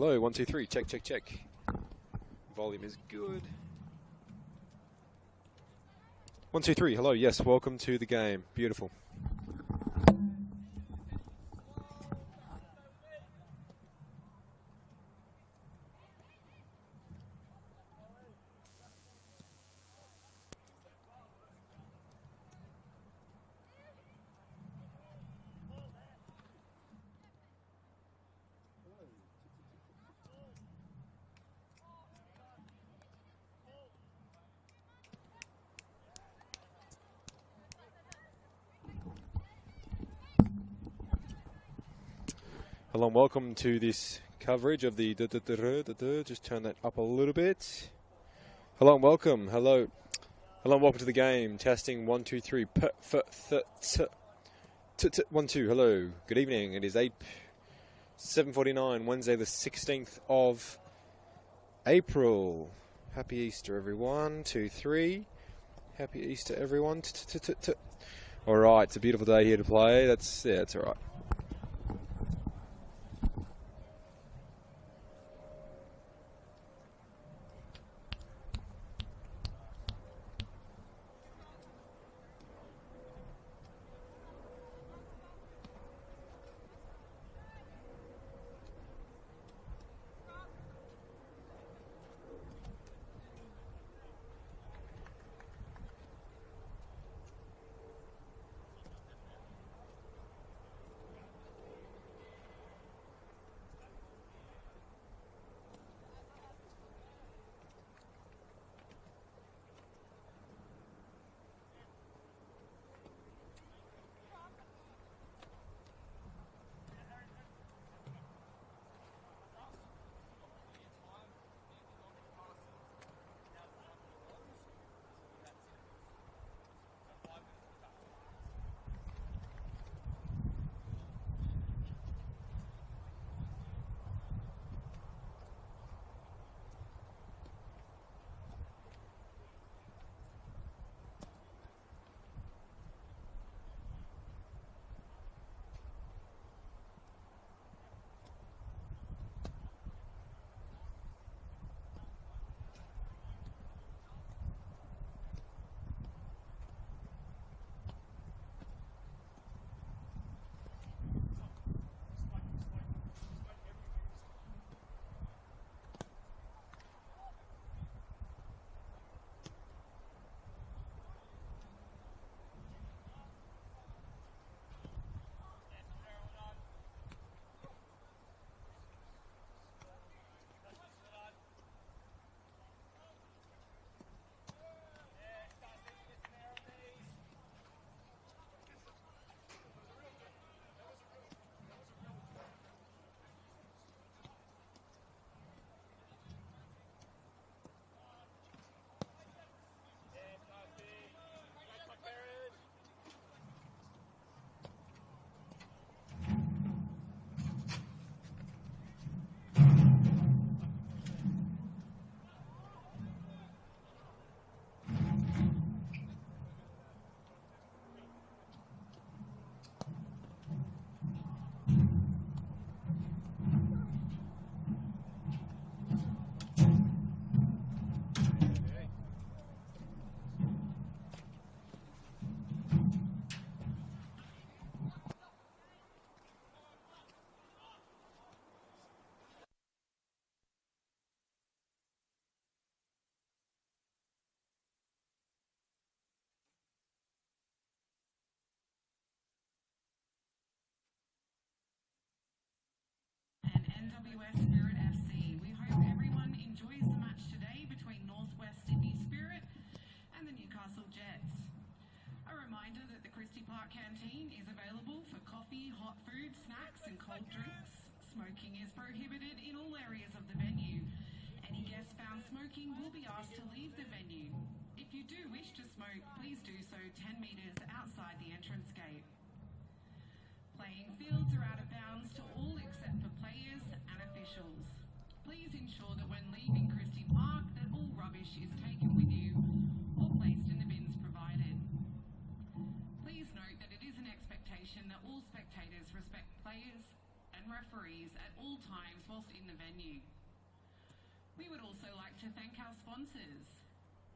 Hello, 1, 2, 3. Check, check, check. Volume is good. 1, 2, 3. Hello, yes, welcome to the game. Beautiful. Hello and welcome to this coverage of the just turn that up a little bit. Hello and welcome. Hello and welcome to the game. Testing 1, 2, 3. 1, 2. Hello. Good evening. It is 7:49, Wednesday the 16th of April. Happy Easter, everyone. 2, 3. Happy Easter, everyone. All right. It's a beautiful day here to play. It's all right. NWS Spirit FC. We hope everyone enjoys the match today between Northwest Sydney Spirit and the Newcastle Jets. A reminder that the Christie Park canteen is available for coffee, hot food, snacks and cold drinks. Smoking is prohibited in all areas of the venue. Any guest found smoking will be asked to leave the venue. If you do wish to smoke, please do so 10 metres outside the entrance gate. Playing fields are out of bounds to all except for players and officials. Please ensure that when leaving Christie Park that all rubbish is taken with you or placed in the bins provided. Please note that it is an expectation that all spectators respect players and referees employees at all times whilst in the venue. We would also like to thank our sponsors,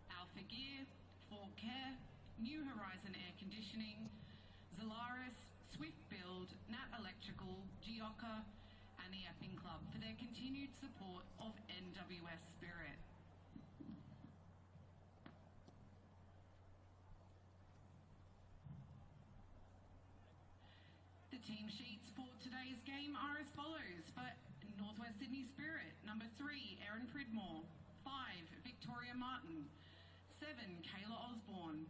Alpha Gear, Fort Care, New Horizon Air Conditioning, Zolaris, Swift Build, Nat Electrical, Gioca, and the Epping Club for their continued support of NWS Spirit. The team sheets for today's game are as follows. For Northwest Sydney Spirit, number 3, Erin Pridmore. 5, Victoria Martin. 7, Kayla Osborne.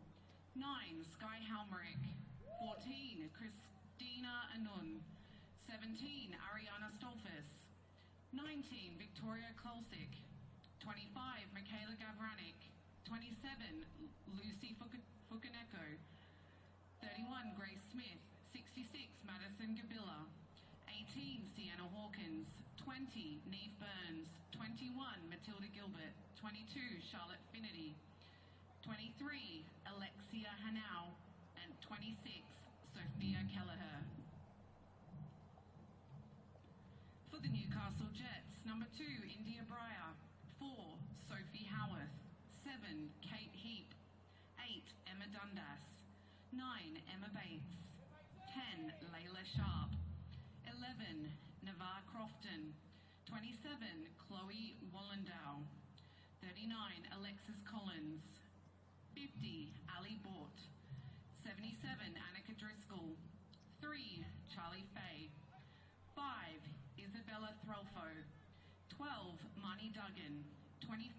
9, Sky Halmerick. 14, Christina Anun. 17, Ariana Stolfus. 19, Victoria Klosik. 25, Michaela Gavranic. 27, Lucy Fukaneko. 31, Grace Smith. 66, Madison Gabilla. 18, Sienna Hawkins. 20, Neve Burns. 21, Matilda Gilbert. 22, Charlotte Finity. 23, Alexia Hanau. And 26, Sophia Kelleher. For the Newcastle Jets, number 2, India Breyer. 4, Sophie Howarth. 7, Kate Heap. 8, Emma Dundas. 9, Emma Bates. 10, Layla Sharp. 11, Navarre Crofton. 27, Chloe Wallendow. 39, Alexis Collins. 50, Ali Bort. 77, Annika Driscoll. 3, Charlie Fay. 5, Isabella Threlfo. 12, Marnie Duggan. 25,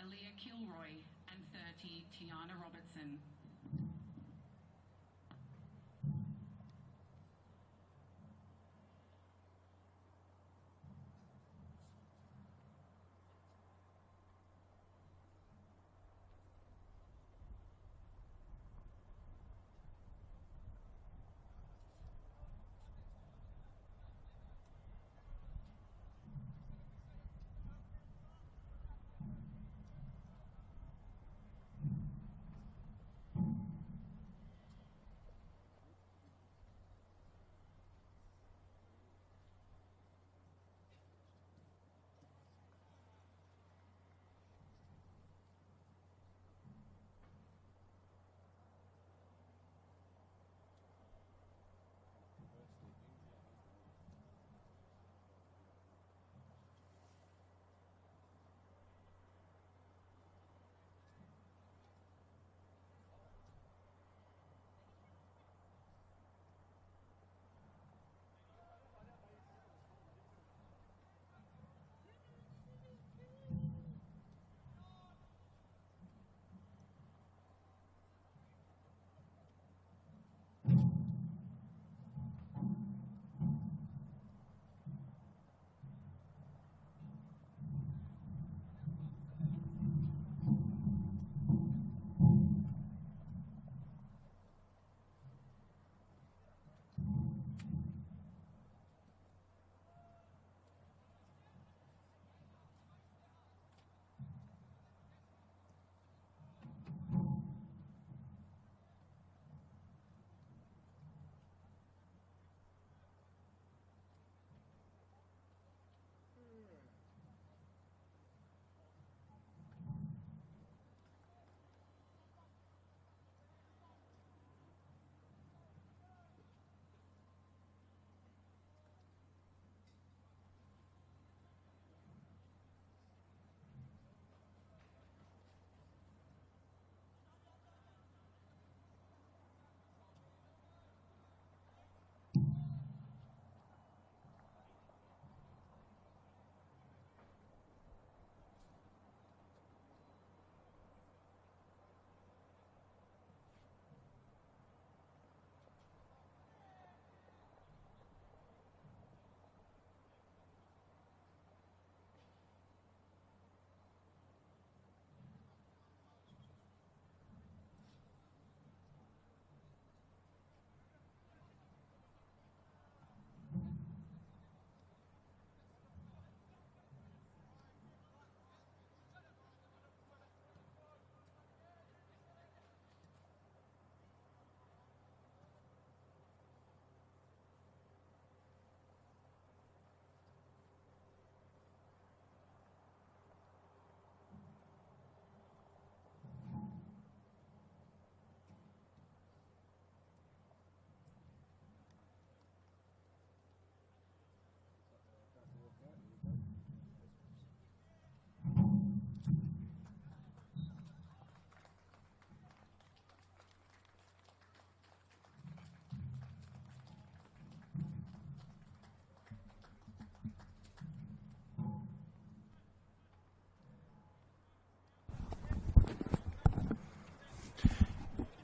Aaliyah Kilroy. And 30, Tiana Robertson.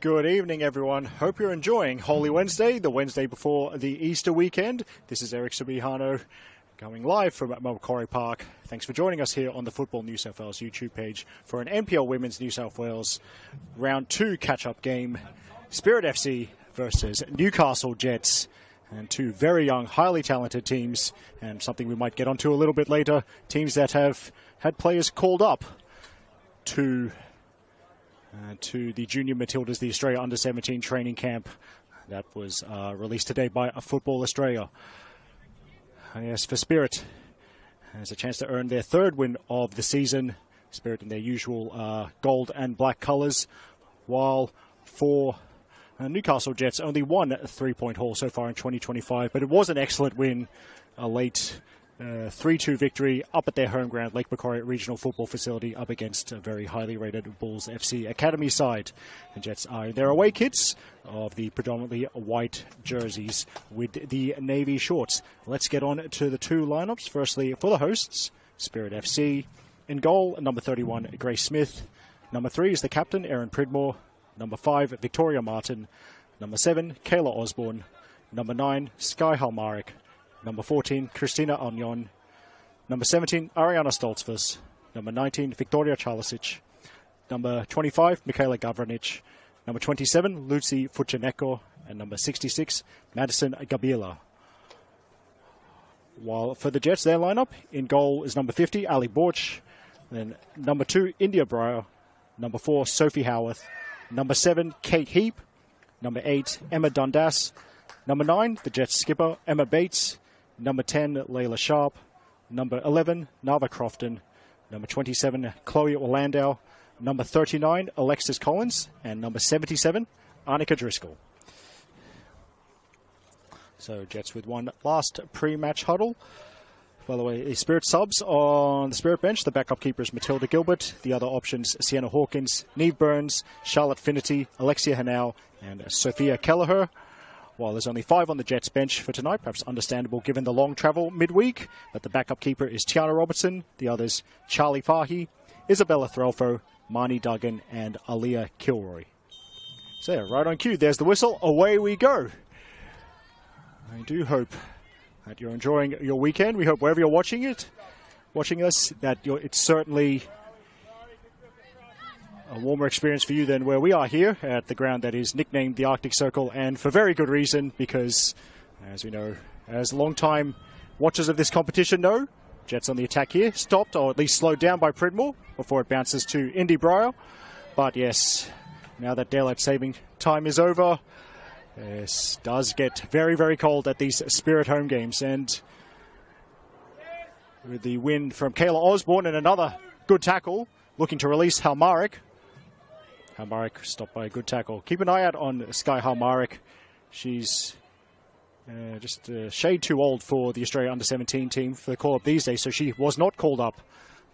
Good evening, everyone. Hope you're enjoying Holy Wednesday, the Wednesday before the Easter weekend. This is Eric Subihano going live from Macquarie Park. Thanks for joining us here on the Football New South Wales YouTube page for an NPL Women's New South Wales Round 2 catch-up game. Spirit FC versus Newcastle Jets. And two very young, highly talented teams, and something we might get onto a little bit later, teams that have had players called up to the Junior Matildas, the Australia Under-17 training camp that was released today by Football Australia. Yes, for Spirit, has a chance to earn their third win of the season. Spirit in their usual gold and black colours, while for Newcastle Jets only one 3-point haul so far in 2025, but it was an excellent win, a late 3-2 victory up at their home ground, Lake Macquarie Regional Football Facility, up against a very highly rated Bulls FC Academy side. The Jets are in their away kits of the predominantly white jerseys with the navy shorts. Let's get on to the two lineups. Firstly, for the hosts, Spirit FC. In goal, number 31, Grace Smith. Number 3 is the captain, Erin Pridmore. Number 5, Victoria Martin. Number 7, Kayla Osborne. Number 9, Sky Halmarik. Number 14, Christina Onion. Number 17, Ariana Stoltzfus. Number 19, Victoria Charlesic. Number 25, Michaela Gavranic. Number 27, Lucy Fucheneko. And number 66, Madison Gabiela. While for the Jets, their lineup, in goal is number 50, Ali Borch. Then number 2, India Breyer. Number 4, Sophie Howarth. Number 7, Kate Heap. Number 8, Emma Dundas. Number 9, the Jets skipper, Emma Bates. Number 10, Layla Sharp. Number 11, Nava Crofton. Number 27, Chloe Orlando. Number 39, Alexis Collins. And number 77, Annika Driscoll. So Jets with one last pre-match huddle. By the way, the Spirit subs on the Spirit bench. The backup keepers Matilda Gilbert. The other options, Sienna Hawkins, Neve Burns, Charlotte Finnerty, Alexia Hanau, and Sophia Kelleher. While there's only 5 on the Jets bench for tonight, perhaps understandable given the long travel midweek. But the backup keeper is Tiana Robertson. The others, Charlie Fahy, Isabella Threlfo, Marnie Duggan, and Aaliyah Kilroy. So yeah, right on cue. There's the whistle. Away we go. I do hope that you're enjoying your weekend. We hope wherever you're watching us, that it's certainly a warmer experience for you than where we are here at the ground that is nicknamed the Arctic Circle, and for very good reason, because, as we know, as long-time watchers of this competition know, Jets on the attack here, stopped or at least slowed down by Pridmore before it bounces to Indy Breyer. But yes, now that daylight saving time is over, it does get very, very cold at these Spirit home games. And with the win from Kayla Osborne and another good tackle, looking to release Halmarik. Halmarik stopped by a good tackle. Keep an eye out on Sky Halmarik. She's just a shade too old for the Australia Under-17 team for the call-up these days, so she was not called up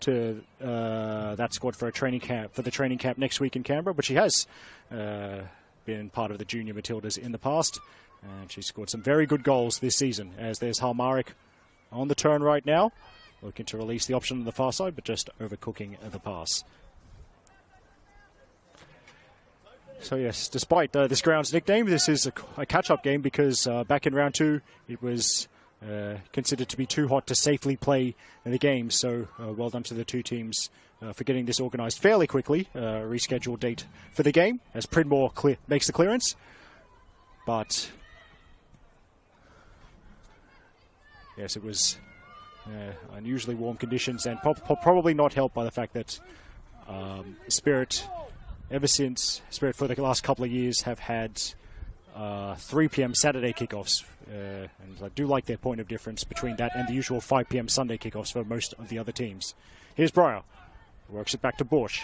to that squad for a training camp, for the training camp next week in Canberra, but she has been part of the Junior Matildas in the past, and she scored some very good goals this season. As there's Halmarik on the turn right now, looking to release the option on the far side, but just overcooking the pass. So yes, despite this ground's nickname, this is a catch-up game because back in round 2, it was considered to be too hot to safely play in the game. So well done to the two teams for getting this organised fairly quickly. Rescheduled date for the game as Pridmore makes the clearance. But yes, it was unusually warm conditions, and probably not helped by the fact that Spirit, ever since Spirit for the last couple of years, have had 3 p.m. Saturday kickoffs. And I do like their point of difference between that and the usual 5 p.m. Sunday kickoffs for most of the other teams. Here's Breyer. Works it back to Borch.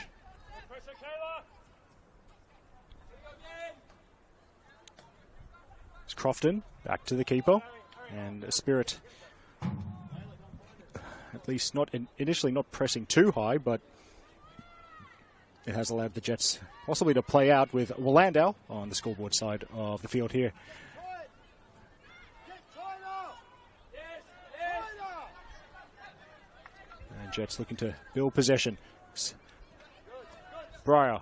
It's Crofton. Back to the keeper. And Spirit, at least not initially not pressing too high, but it has allowed the Jets possibly to play out with Wallandau on the scoreboard side of the field here. And Jets looking to build possession. Breyer.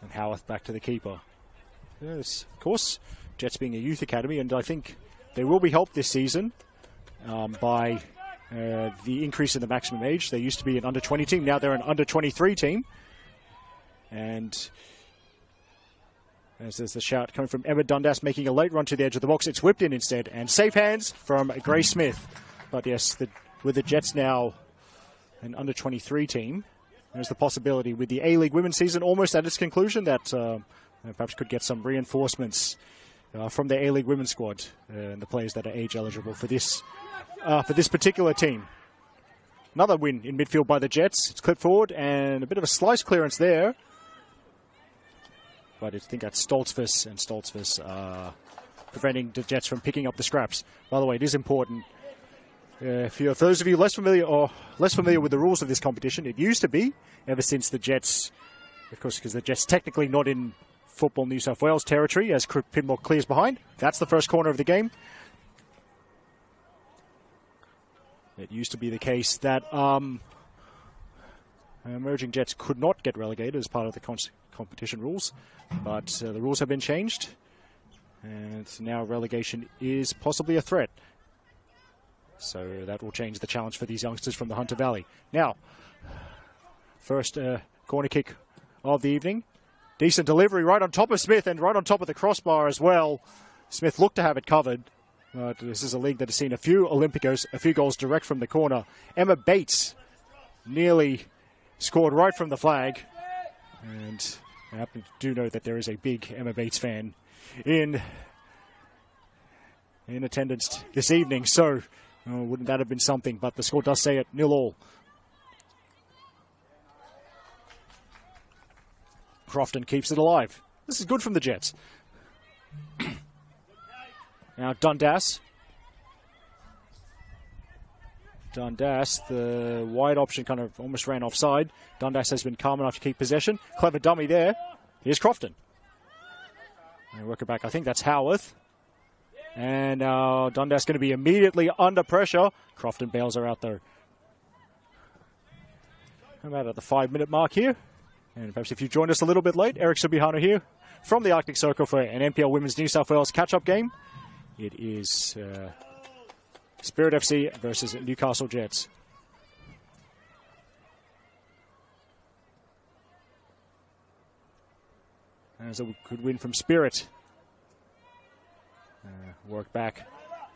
And Howarth back to the keeper. Yes, of course, Jets being a youth academy, and I think they will be helped this season by the increase in the maximum age. They used to be an under-20 team. Now they're an under-23 team. And as there's the shout coming from Emma Dundas, making a late run to the edge of the box. It's whipped in instead. And safe hands from Grace Smith. But yes, with the Jets now an under-23 team, there's the possibility with the A-League women's season almost at its conclusion that perhaps could get some reinforcements from the A-League women's squad and the players that are age eligible for this particular team. Another win in midfield by the Jets. It's clipped forward and a bit of a slice clearance there. But I think that's Stoltzfus, and Stoltzfus preventing the Jets from picking up the scraps. By the way, it is important. For those of you less familiar with the rules of this competition, it used to be, ever since the Jets, of course, because the Jets technically not in Football New South Wales territory, as Pinmore clears behind. That's the first corner of the game. It used to be the case that emerging Jets could not get relegated as part of the competition rules, but the rules have been changed, and now relegation is possibly a threat. So that will change the challenge for these youngsters from the Hunter Valley. Now, first corner kick of the evening. Decent delivery right on top of Smith and right on top of the crossbar as well. Smith looked to have it covered. But this is a league that has seen a few Olympicos, a few goals direct from the corner. Emma Bates nearly scored right from the flag. And I happen to do know that there is a big Emma Bates fan in attendance this evening. So wouldn't that have been something? But the score does say it 0-0. Crofton keeps it alive. This is good from the Jets. Now Dundas. The wide option kind of almost ran offside. Dundas has been calm enough to keep possession. Clever dummy there. Here's Crofton. And work it back. I think that's Howarth. And Dundas going to be immediately under pressure. Crofton bails her out though. I'm out at the 5-minute mark here. And perhaps if you joined us a little bit late, Eric Subihano here from the Arctic Circle for an NPL Women's New South Wales catch-up game. It is Spirit FC versus Newcastle Jets. As a good win from Spirit. Work back.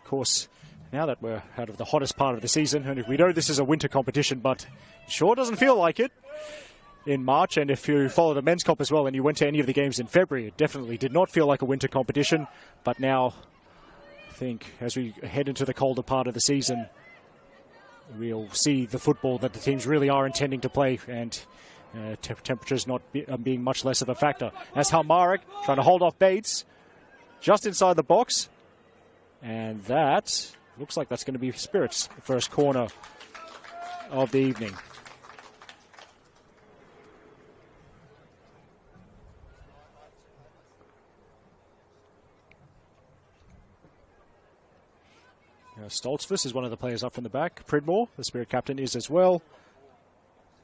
Of course, now that we're out of the hottest part of the season, and we know this is a winter competition, but it sure doesn't feel like it in March. And if you follow the men's comp as well and you went to any of the games in February, it definitely did not feel like a winter competition. But now, I think as we head into the colder part of the season, we'll see the football that the teams really are intending to play, and temperatures not being much less of a factor. As Halmarek trying to hold off Bates just inside the box, and that looks like that's going to be Spirit's first corner of the evening. Stoltzfus is one of the players up from the back. Pridmore, the Spirit captain, is as well.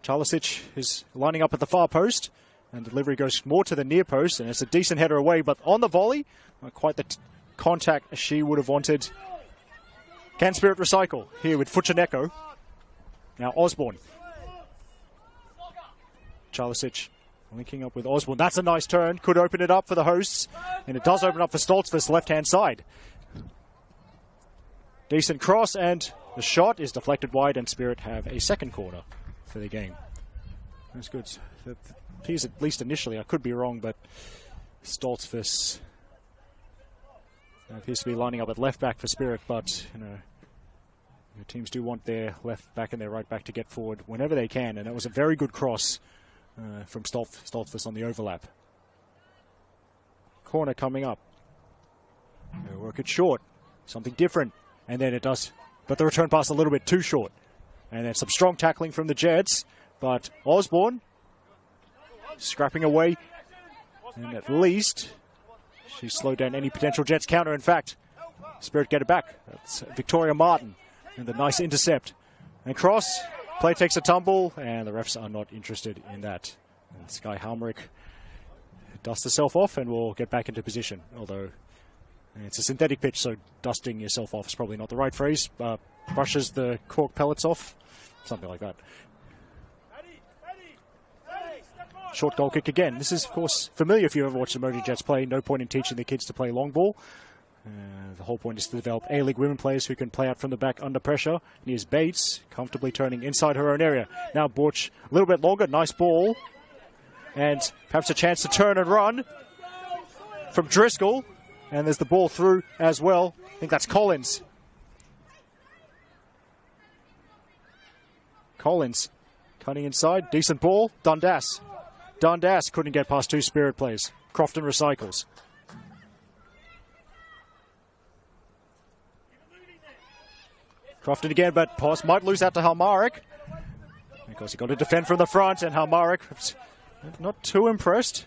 Charlisic is lining up at the far post, and delivery goes more to the near post, and it's a decent header away, but on the volley, not quite the contact she would have wanted. Can Spirit recycle here with Fuchineko? Now Osborne. Charlisic linking up with Osborne. That's a nice turn. Could open it up for the hosts, and it does open up for Stoltzfus left-hand side. Decent cross, and the shot is deflected wide, and Spirit have a second corner for the game. That's good. It appears, at least initially, I could be wrong, but Stoltzfus appears to be lining up at left back for Spirit, but the teams do want their left back and their right back to get forward whenever they can, and that was a very good cross from Stoltzfus on the overlap. Corner coming up. They'll work it short. Something different. And then it does, but the return pass a little bit too short. And then some strong tackling from the Jets, but Osborne scrapping away. And at least she slowed down any potential Jets counter. In fact, Spirit get it back. That's Victoria Martin. And the nice intercept. And cross, play takes a tumble, and the refs are not interested in that. And Sky Halmerick dust herself off and will get back into position. Although it's a synthetic pitch, so dusting yourself off is probably not the right phrase. Brushes the cork pellets off, something like that. Short goal kick again. This is, of course, familiar if you ever watched the Emoji Jets play. No point in teaching the kids to play long ball. The whole point is to develop A-League women players who can play out from the back under pressure. And here's Bates, comfortably turning inside her own area. Now Borch, a little bit longer, nice ball. And perhaps a chance to turn and run from Driscoll. And there's the ball through as well. I think that's Collins. Collins cutting inside, decent ball. Dundas couldn't get past two Spirit players. Crofton recycles. Crofton again, but pass might lose out to Halmarik. Because he got to defend from the front, and Halmarik not too impressed.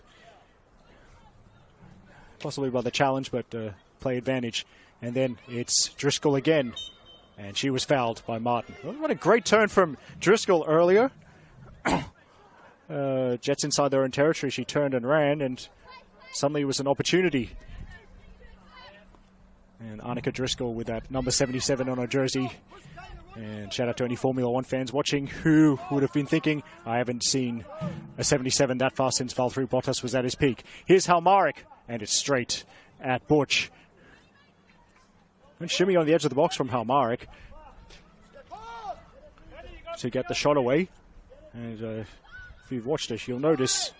Possibly by the challenge, but play advantage. And then it's Driscoll again. And she was fouled by Martin. What a great turn from Driscoll earlier. Jets inside their own territory. She turned and ran, and suddenly it was an opportunity. And Arnica Driscoll with that number 77 on her jersey. And shout out to any Formula One fans watching who would have been thinking, I haven't seen a 77 that far since Valtteri Bottas was at his peak. Here's Halmarik, and it's straight at Butch. And shimmy on the edge of the box from Halmarik to get the shot away. And if you've watched her, you'll notice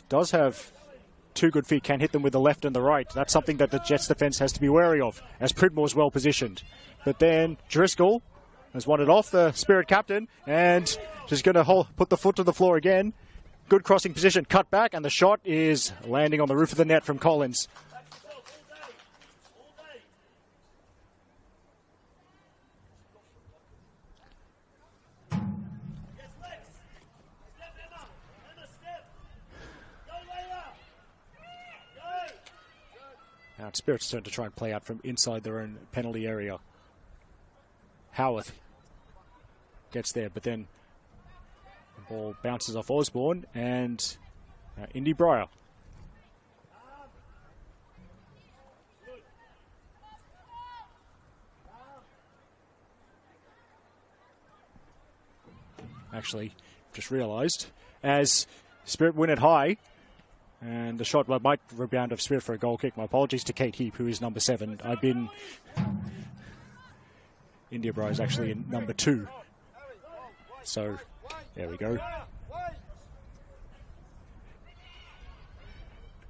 does have two good feet, can hit them with the left and the right. That's something that the Jets defense has to be wary of, as Pridmore's well positioned. But then Driscoll has won it off the Spirit captain, and she's going to put the foot to the floor again. Good crossing position, cut back, and the shot is landing on the roof of the net from Collins. Now it's Spirit's turn to try and play out from inside their own penalty area. Howarth gets there, but then the ball bounces off Osborne and Indy Breyer. Actually, just realised, as Spirit win it high, and the shot might rebound of Spirit for a goal kick. My apologies to Kate Heap, who is number 7. India Breyer is actually in number 2. So, there we go.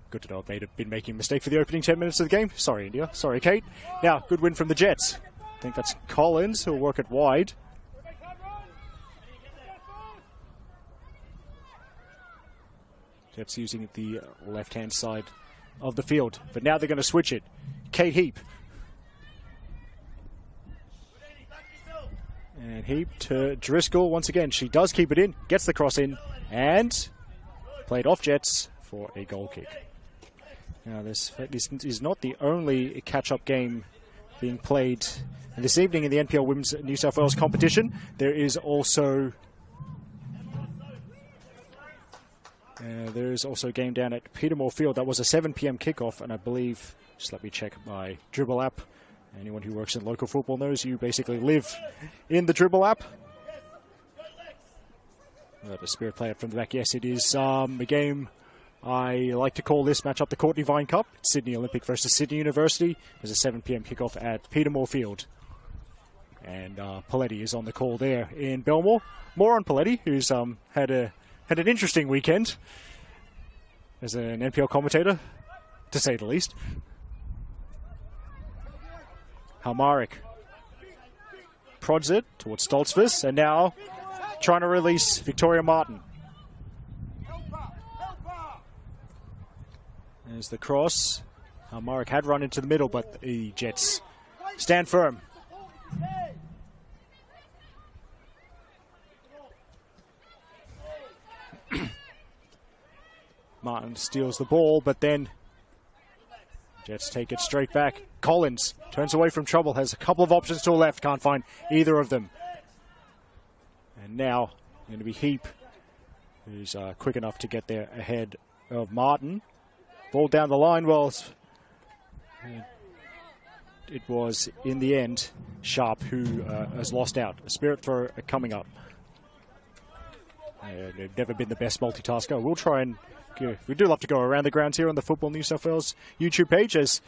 Good to know I've been making a mistake for the opening 10 minutes of the game. Sorry, India. Sorry, Kate. Now, good win from the Jets. I think that's Collins who'll work it wide. Jets using the left-hand side of the field. But now they're going to switch it. Kate Heap. And Heap to Driscoll. Once again, she does keep it in. Gets the cross in. And played off Jets for a goal kick. Now, this is not the only catch-up game being played this evening in the NPL Women's New South Wales competition. There is also a game down at Petermore Field. That was a 7 p.m. kickoff, and I believe, just let me check my Dribble app. Anyone who works in local football knows you basically live in the Dribble app. The Spirit play it from the back. Yes, it is a game I like to call this match up the Courtney Vine Cup. It's Sydney Olympic versus Sydney University. There's a 7 p.m. kickoff at Petermore Field. And Paletti is on the call there in Belmore. More on Paletti, who's had an interesting weekend as an NPL commentator, to say the least. Halmarik prods it towards Stoltzfus, and now trying to release Victoria Martin. There's the cross. Halmarik had run into the middle, but the Jets stand firm. Martin steals the ball, but then Jets take it straight back. Collins turns away from trouble, has a couple of options to the left, can't find either of them. And now going to be Heap, who's quick enough to get there ahead of Martin. Ball down the line. Well, it was, in the end, Sharp who has lost out. A Spirit throw coming up. They've never been the best multitasker. We'll try and... We do love to go around the grounds here on the Football New South Wales YouTube page as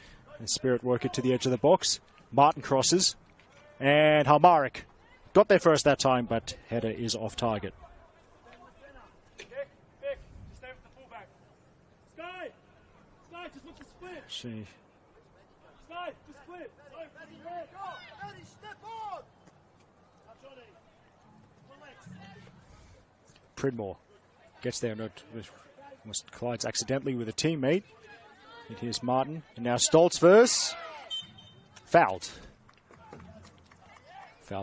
Spirit work it to the edge of the box. Martin crosses. And Halmarik got there first that time, but header is off target. See. Pridmore gets there, almost collides accidentally with a teammate. It is Martin, and now Stoltz first. Fouled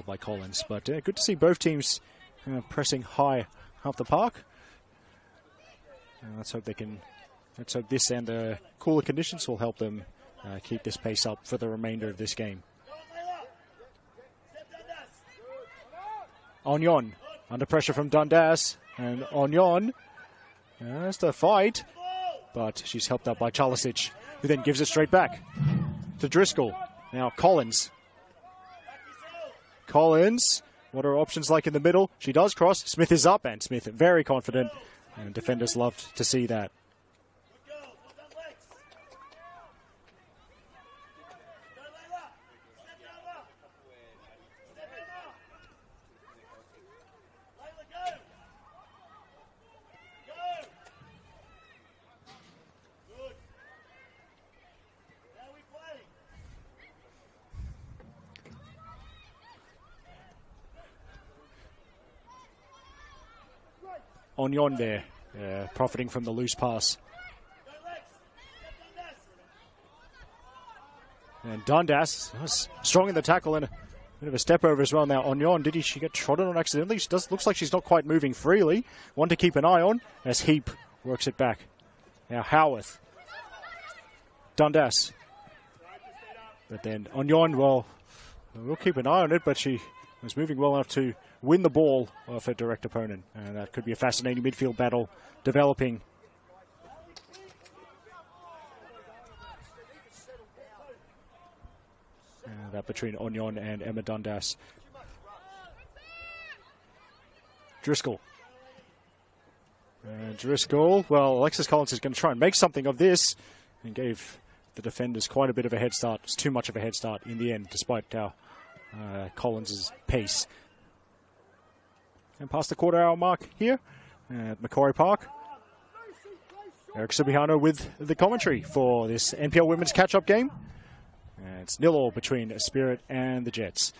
by Collins, but good to see both teams pressing high up the park. Let's hope they can. Let's hope this and the cooler conditions will help them keep this pace up for the remainder of this game. Onyon under pressure from Dundas, and Onyon has to fight, but she's helped out by Chalisic, who then gives it straight back to Driscoll. Now Collins. What are options like in the middle? She does cross. Smith is up, and Smith very confident, and defenders loved to see that. Onyon there, profiting from the loose pass. And Dundas was strong in the tackle and a bit of a step over as well. Now Onyon, she get trodden on accidentally? She looks like she's not quite moving freely. One to keep an eye on as Heap works it back. Now Howarth. Dundas. But then Onyon, well, we'll keep an eye on it, but she was moving well enough to win the ball off a direct opponent. And that could be a fascinating midfield battle developing. That between Onyon and Emma Dundas. Driscoll. Well, Alexis Collins is going to try and make something of this and gave the defenders quite a bit of a head start. It's too much of a head start in the end, despite Collins' pace. And past the quarter-hour mark here at Macquarie Park. Eric Subihano with the commentary for this NPL Women's Catch-Up game. And it's 0-0 between Spirit and the Jets.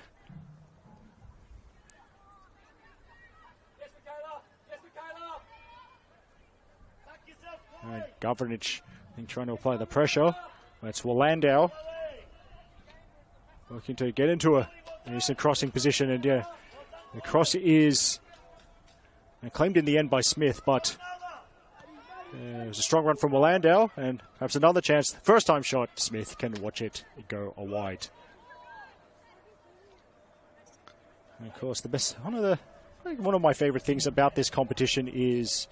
Governich trying to apply the pressure. That's Wallandau looking to get into a decent crossing position, and the cross is claimed in the end by Smith, but it was a strong run from Wallandau, and perhaps another chance. First time shot, Smith can watch it go wide. And of course, one of my favorite things about this competition is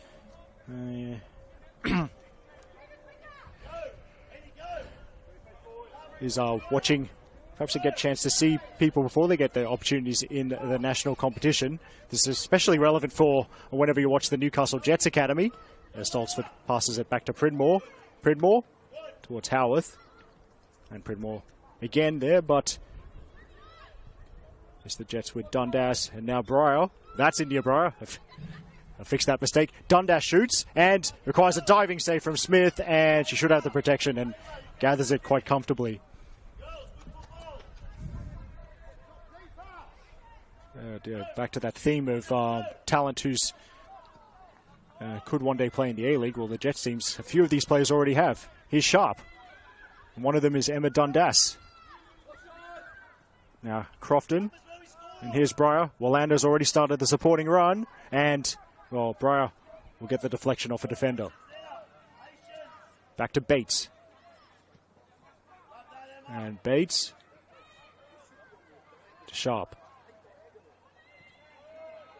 watching. Perhaps they get a chance to see people before they get their opportunities in the national competition. This is especially relevant for whenever you watch the Newcastle Jets Academy. Stoltzford passes it back to Pridmore. Pridmore towards Howarth. And Pridmore again there, but it's the Jets with Dundas and now Breyer. That's India Breyer. I fixed that mistake. Dundas shoots and requires a diving save from Smith, and she should have the protection and gathers it quite comfortably. Back to that theme of talent who's could one day play in the A-League. Well, the Jets teams, a few of these players already have. Here's Sharp. And one of them is Emma Dundas. Now, Crofton. And here's Breyer. Wallander's already started the supporting run. And, well, Breyer will get the deflection off a defender. Back to Bates. And Bates to Sharp.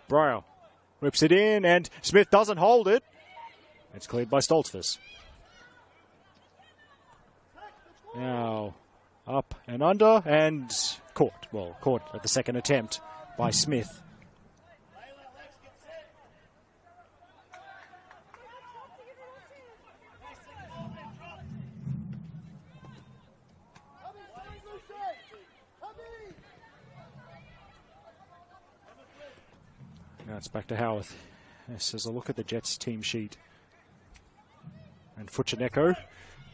Breyer whips it in, and Smith doesn't hold it. It's cleared by Stoltzfus. Now up and under and caught. Well, caught at the second attempt by Smith. Now it's back to Howarth. This is a look at the Jets team sheet. And Fuchineko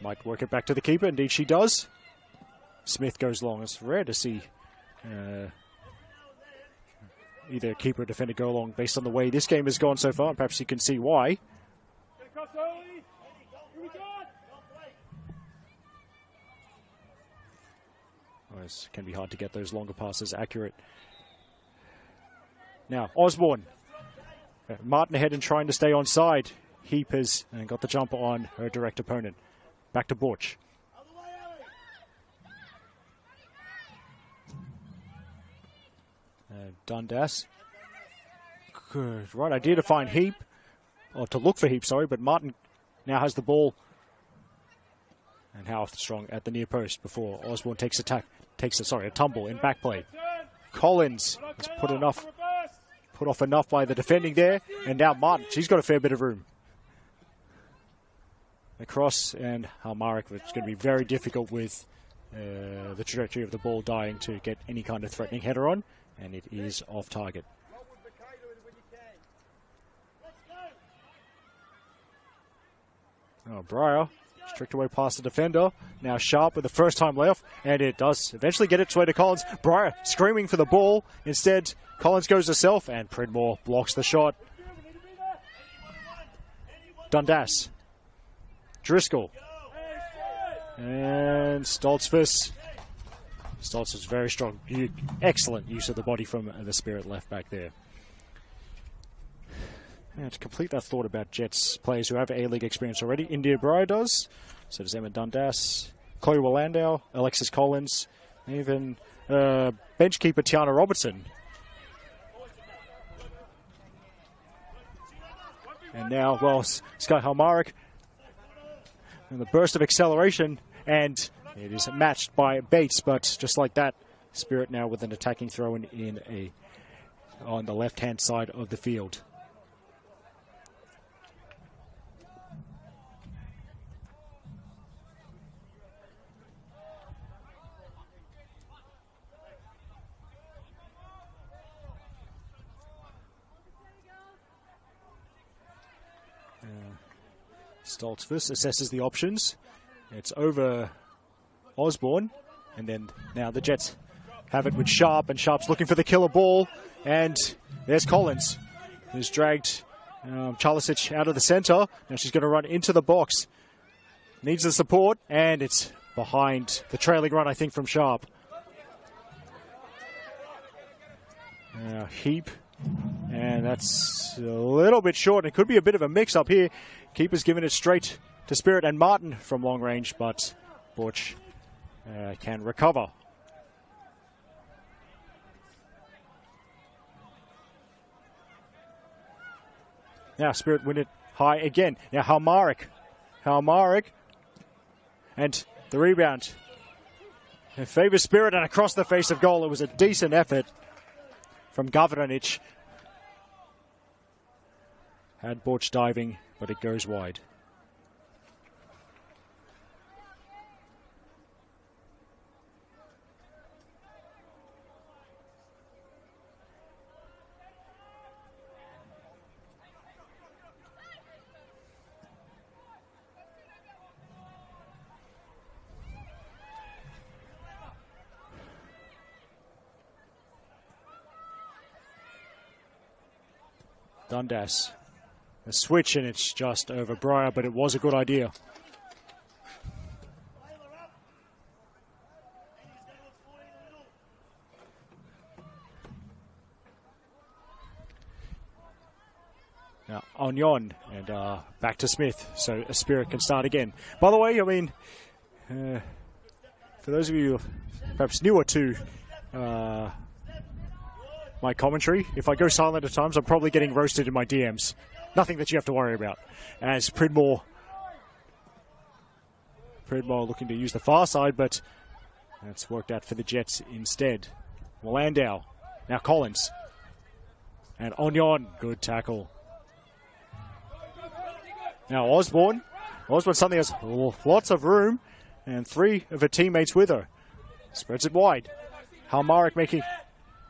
might work it back to the keeper. Indeed she does. Smith goes long. It's rare to see either keeper or defender go long based on the way this game has gone so far. And perhaps you can see why. It can be hard to get those longer passes accurate. Now, Osborne. Martin ahead and trying to stay onside. Heap has got the jump on her direct opponent. Back to Borch. Dundas. Good. Right idea to find Heap. Or to look for Heap, sorry. But Martin now has the ball. And Howarth strong at the near post before Osborne takes a tumble in back play. Collins has put off enough by the defending there. And now Martin, she's got a fair bit of room. Across, and Halmarik, which is going to be very difficult with the trajectory of the ball dying to get any kind of threatening header on. And it is off target. Oh, Breyer strict away past the defender. Now Sharp with the first time layoff, and it does eventually get its way to Collins. Breyer screaming for the ball. Instead, Collins goes herself, and Pridmore blocks the shot. Dundas. Driscoll. And Stoltzfus. Stoltzfus very strong. Excellent use of the body from the Spirit left back there. And to complete that thought about Jets players who have A-League experience already, India Breyer does. So does Emma Dundas, Chloe Willandau, Alexis Collins, even benchkeeper Tiana Robertson. And now, well, Sky Halmarik. And the burst of acceleration, and it is matched by Bates, but just like that, Spirit now with an attacking throw in on the left-hand side of the field. Stoltzfus assesses the options. It's over Osborne. And then now the Jets have it with Sharp. And Sharp's looking for the killer ball. And there's Collins, who's dragged Charlisic out of the centre. Now she's going to run into the box. Needs the support. And it's behind the trailing run, I think, from Sharp. Heap. And that's a little bit short. It could be a bit of a mix-up here. Keeper's giving it straight to Spirit and Martin from long range, but Borch can recover. Now Spirit win it high again. Now Halmarik. And the rebound. It favours Spirit and across the face of goal. It was a decent effort from Gavranic. Had Borch diving, but it goes wide. Dundas. A switch, and it's just over Breyer, but it was a good idea. Now, Onyon, and back to Smith, so a Spirit can start again. By the way, I mean, for those of you perhaps newer to my commentary, if I go silent at times, I'm probably getting roasted in my DMs. nothing that you have to worry about. As Pridmore looking to use the far side, but that's worked out for the Jets instead. Landau, now Collins. And Onyon, good tackle. Now Osborne suddenly has lots of room, and 3 of her teammates with her. Spreads it wide. Halmarik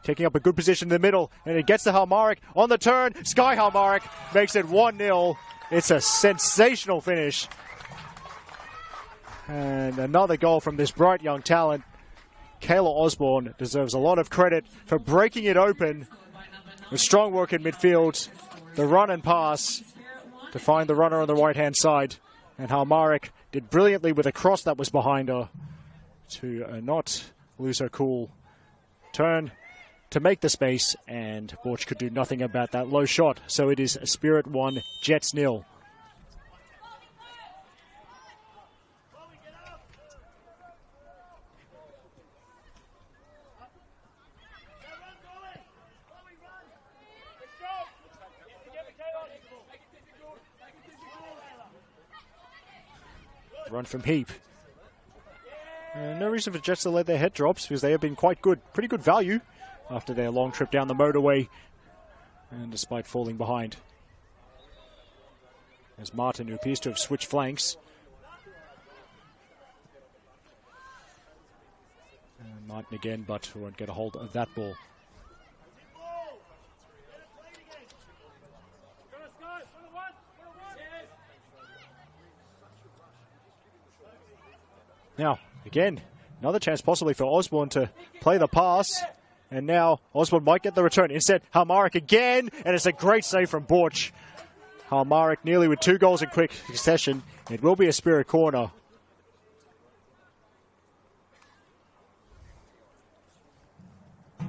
taking up a good position in the middle, and it gets to Halmarik on the turn. Sky Halmarik makes it 1-0. It's a sensational finish. And another goal from this bright young talent. Kayla Osborne deserves a lot of credit for breaking it open with strong work in midfield, the run and pass to find the runner on the right-hand side. And Halmarik did brilliantly with a cross that was behind her to not lose her cool. Turn to make the space, and Borch could do nothing about that low shot. So it is Spirit 1, Jets 0. Run from Heap. No reason for Jets to let their head drops, because they have been quite good, pretty good value after their long trip down the motorway, and despite falling behind. As Martin, who appears to have switched flanks. And Martin again, but won't get a hold of that ball. Now, again, another chance possibly for Osborne to play the pass. And now Osborne might get the return. Instead, Halmarik again. And it's a great save from Borch. Halmarik nearly with 2 goals in quick succession. It will be a Spirit corner. It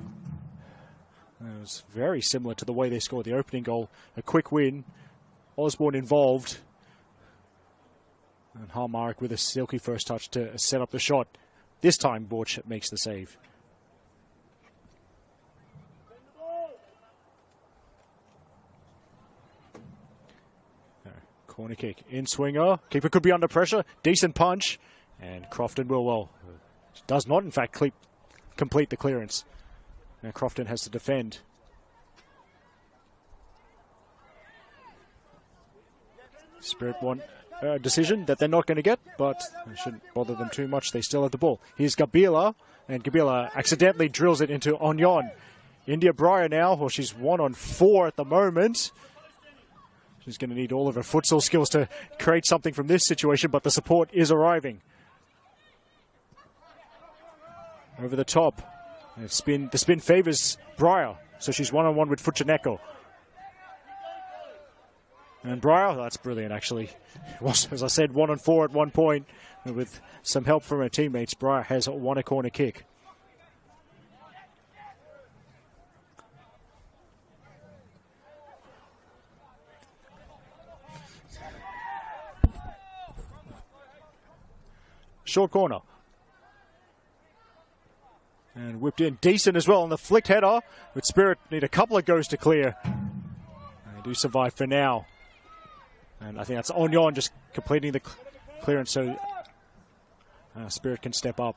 was very similar to the way they scored the opening goal. A quick win. Osborne involved. And Halmarik with a silky first touch to set up the shot. This time, Borch makes the save. Corner kick. In swinger. Keeper could be under pressure. Decent punch. And Crofton will does not, in fact, complete the clearance. Now Crofton has to defend. Spirit want a decision that they're not going to get, but it shouldn't bother them too much. They still have the ball. Here's Gabila, and Gabila accidentally drills it into Onyon. India Breyer now, well, she's 1-on-4 at the moment. She's going to need all of her futsal skills to create something from this situation, but the support is arriving. Over the top. The spin favours Breyer, so she's 1-on-1 with Fuchineko. And Breyer, that's brilliant actually. It was, as I said, 1-on-4 at one point. With some help from her teammates, Breyer has won a corner kick. Short corner. And whipped in decent as well on the flicked header. But Spirit need a couple of goes to clear. They do survive for now. And I think that's Onyon just completing the clearance so Spirit can step up.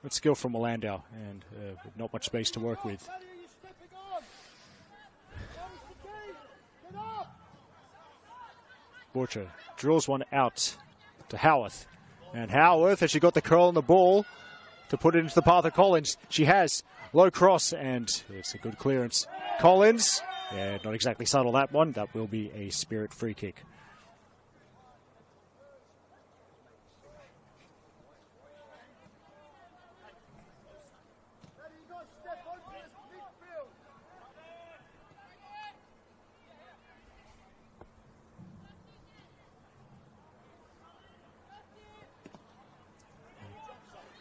Good skill from Landau and not much space to work with. Borcher drills one out to Howarth. And Howarth, has she got the curl on the ball to put it into the path of Collins? She has. Low cross, and it's a good clearance. Collins, yeah, not exactly subtle that one. That will be a Spirit free kick.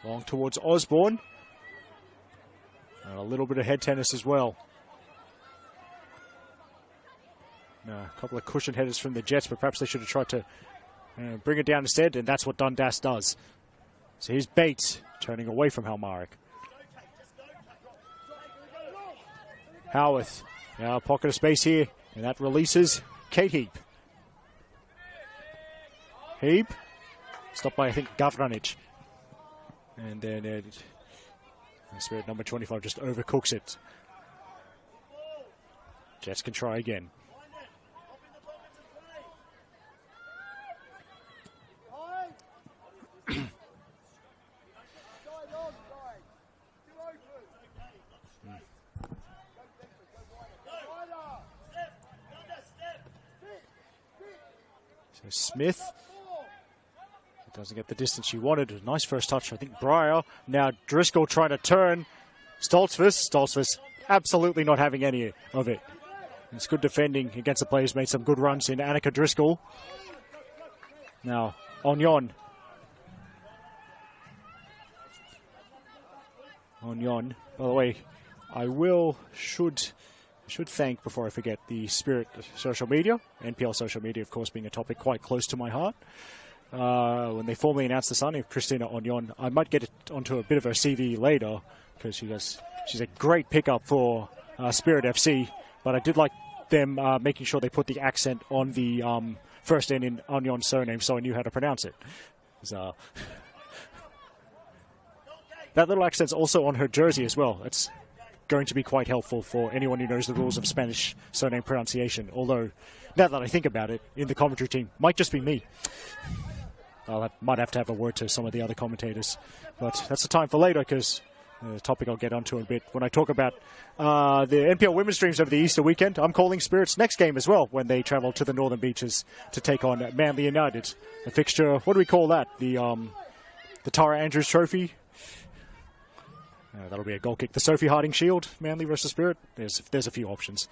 Long towards Osborne. And a little bit of head tennis as well. A couple of cushion headers from the Jets, but perhaps they should have tried to bring it down instead, and that's what Dundas does. So here's Bates turning away from Halmarik. Howarth Now a pocket of space here, and that releases Kate Heap. Heap, stopped by, I think, Gavranic. And then Spirit number 25 just overcooks it. Jets can try again. So Smith doesn't get the distance she wanted. A nice first touch, I think, Breyer. Now Driscoll trying to turn. Stoltzfus absolutely not having any of it. It's good defending against the players. Made some good runs in Annika Driscoll. Now, Onyon. By the way, I should thank, before I forget, the Spirit social media. NPL social media, of course, being a topic quite close to my heart. When they formally announced the signing of Christina Onyon, I might get it onto a bit of her CV later, because she's a great pickup for Spirit FC. But I did like them making sure they put the accent on the first N in Onyon's surname, so I knew how to pronounce it. That little accent's also on her jersey as well. It's going to be quite helpful for anyone who knows the rules of Spanish surname pronunciation. Although, now that I think about it, in the commentary team, might just be me. I might have to have a word to some of the other commentators. But that's the time for later, because the topic I'll get onto in a bit. When I talk about the NPL women's streams over the Easter weekend, I'm calling Spirit's next game as well, when they travel to the Northern Beaches to take on Manly United. A fixture, what do we call that? The Tara Andrews Trophy? That'll be a goal kick. The Sophie Harding Shield, Manly versus Spirit. There's a few options.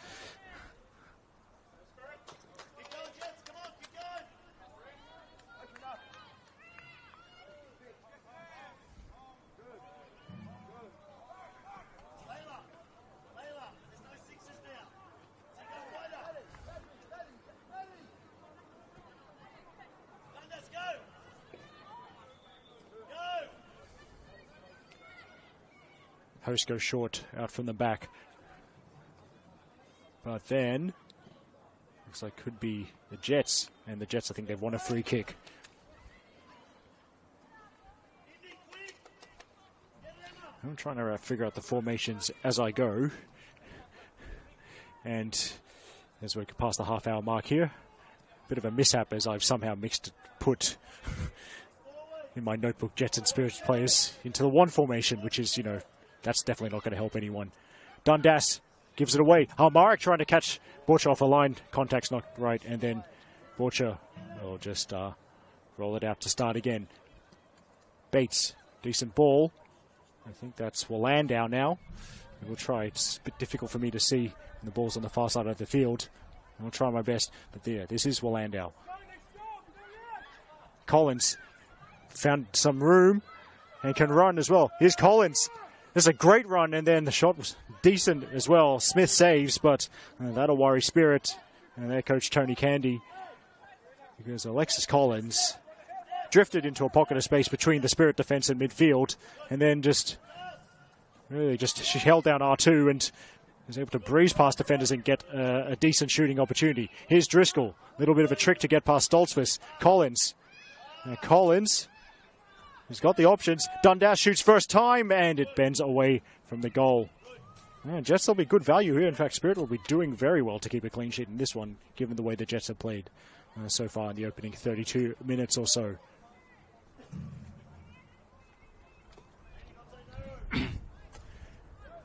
Host goes short out from the back. But then, looks like could be the Jets. And the Jets, I think they've won a free kick. I'm trying to figure out the formations as I go. And as we pass the half-hour mark here, bit of a mishap as I've somehow put in my notebook Jets and Spirits players into the one formation, which is, that's definitely not going to help anyone. Dundas gives it away. Marek trying to catch Borcher off a line. Contact's not right. And then Borcher will just roll it out to start again. Bates, decent ball. I think that's Wallandow now. We'll try. It's a bit difficult for me to see. The ball's on the far side of the field. I'll try my best. But there, this is Wallandow. Collins found some room and can run as well. Here's Collins. There's a great run, and then the shot was decent as well. Smith saves, but that'll worry Spirit and their coach Tony Candy, because Alexis Collins drifted into a pocket of space between the Spirit defence and midfield, and then she held down R2 and was able to breeze past defenders and get a decent shooting opportunity. Here's Driscoll. A little bit of a trick to get past Stoltzfus. Collins. Collins. He's got the options. Dundas shoots first time, and it bends away from the goal. Jets will be good value here. In fact, Spirit will be doing very well to keep a clean sheet in this one, given the way the Jets have played so far in the opening 32 minutes or so.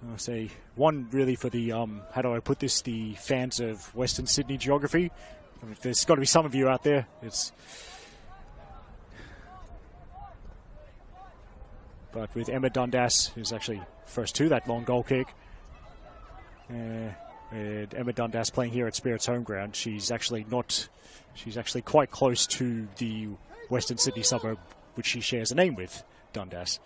I'll say one really for the, how do I put this, the fans of Western Sydney geography. There's got to be some of you out there. But with Emma Dundas, who's actually first to that long goal kick, and Emma Dundas playing here at Spirit's home ground, she's actually quite close to the Western Sydney suburb, which she shares a name with, Dundas.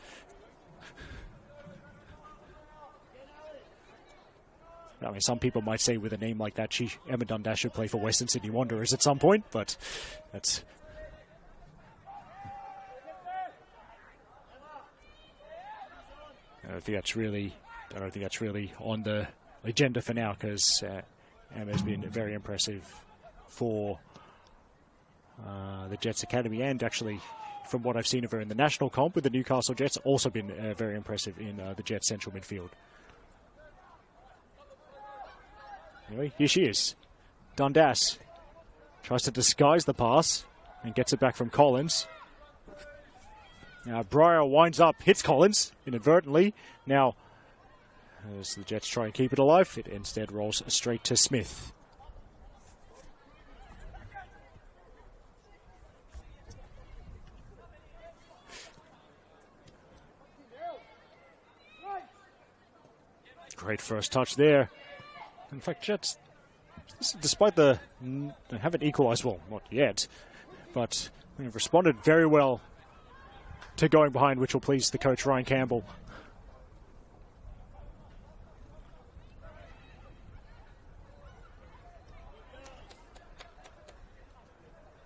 I mean, some people might say with a name like that, Emma Dundas should play for Western Sydney Wanderers at some point, but that's... I don't think that's really on agenda for now, because Emma's been very impressive for the Jets Academy, and actually, from what I've seen of her in the national comp with the Newcastle Jets, also been very impressive in the Jets central midfield. Anyway, here she is. Dundas tries to disguise the pass and gets it back from Collins. Now Breyer winds up, hits Collins inadvertently. Now, as the Jets try and keep it alive, it instead rolls straight to Smith. Great first touch there. In fact, Jets, despite they haven't equalised, well, not yet, but they've responded very well to going behind, which will please the coach, Ryan Campbell.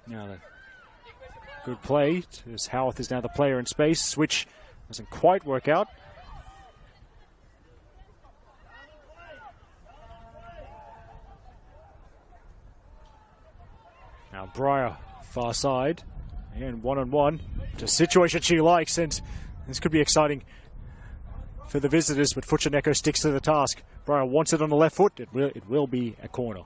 Now, good play, as Howarth is now the player in space. Switch doesn't quite work out. Now Breyer, far side, and one-on-one. It's a situation she likes, and this could be exciting for the visitors, but Fuchineko sticks to the task. Breyer wants it on the left foot. It will be a corner.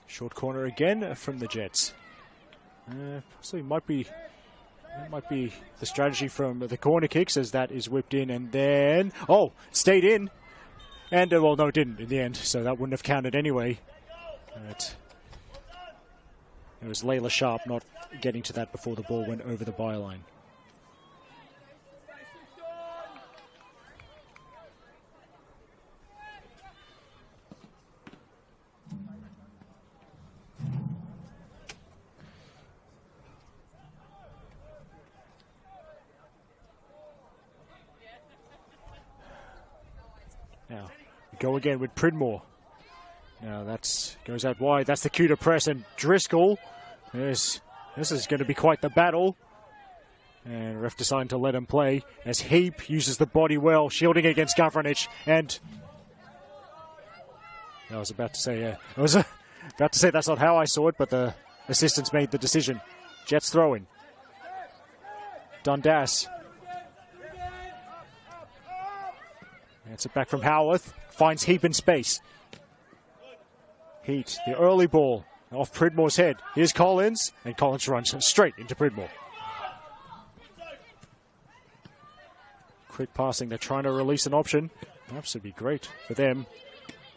Short corner again from the Jets. Possibly might be the strategy from the corner kicks, as that is whipped in and then stayed in, and well, no, it didn't in the end, so that wouldn't have counted anyway. But it was Layla Sharp not getting to that before the ball went over the byline. Now, we go again with Pridmore. Now, that goes out wide. That's the cue to press, and Driscoll. This is going to be quite the battle. And ref decided to let him play, as Heap uses the body well, shielding against Gavranic. And I was about to say, that's not how I saw it, but the assistants made the decision. Jets throwing. Dundas. It's it back from Howarth. Finds Heap in space. Heat, the early ball off Pridmore's head. Here's Collins, and Collins runs straight into Pridmore. Quick passing. They're trying to release an option. Perhaps would be great for them.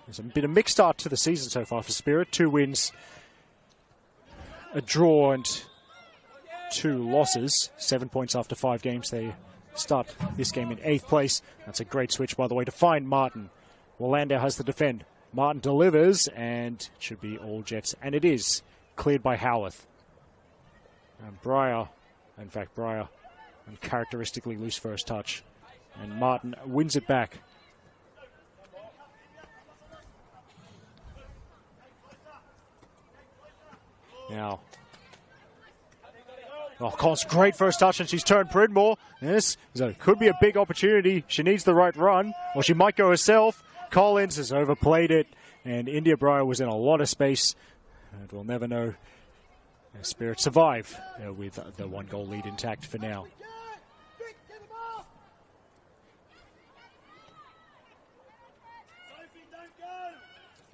There's been a mixed start to the season so far for Spirit. 2 wins, a draw, and 2 losses. 7 points after 5 games. They start this game in 8th place. That's a great switch, by the way, to find Martin. Well, Landau has the defend. Martin delivers, and it should be all Jets. And it is. Cleared by Howarth. And Breyer, uncharacteristically loose first touch. And Martin wins it back. Now, Collins, great first touch, and she's turned Pridmore. This could be a big opportunity. She needs the right run, or she might go herself. Collins has overplayed it, and India Breyer was in a lot of space. And we'll never know. Spirit survive with the 1-goal lead intact for now.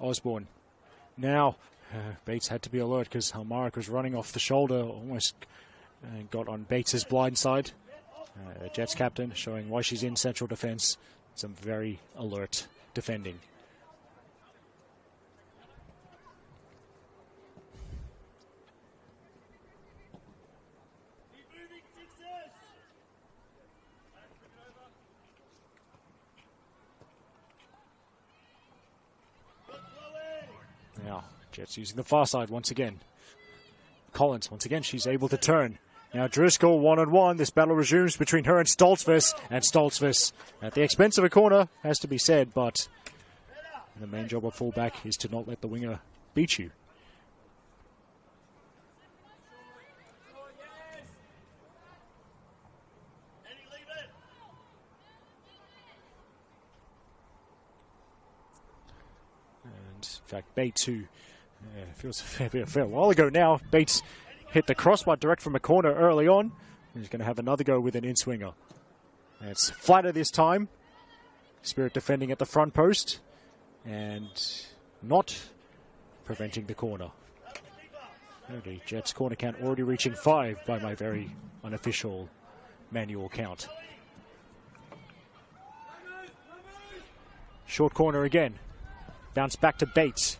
Osborne. Now, Bates had to be alert because Halmarik was running off the shoulder, almost got on Bates's blind side. Jets captain showing why she's in central defence. Some very alert defending. Now, Jets using the far side once again. Collins, once again, she's able to turn. Now Driscoll one-on-one. This battle resumes between her and Stoltzfus. And Stoltzfus, at the expense of a corner, has to be said, but And the main job of fullback is to not let the winger beat you. And in fact, Bates, who feels a fair while ago now, Bates hit the crossbar direct from a corner early on. He's going to have another go with an in-swinger. And it's flatter this time. Spirit defending at the front post and not preventing the corner. Okay, Jets corner count already reaching 5 by my very unofficial manual count. Short corner again. Bounce back to Bates.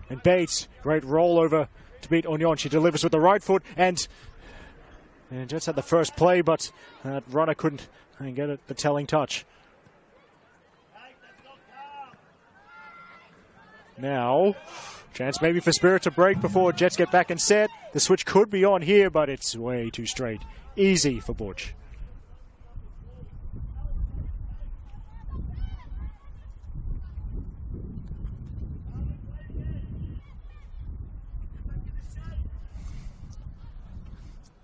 And Bates, great roll over to beat Onion. She delivers with the right foot, and Jets had the first play, but that runner couldn't get it, the telling touch. Now, chance maybe for Spirit to break before Jets get back and set. The switch could be on here, but it's way too straight. Easy for Butch.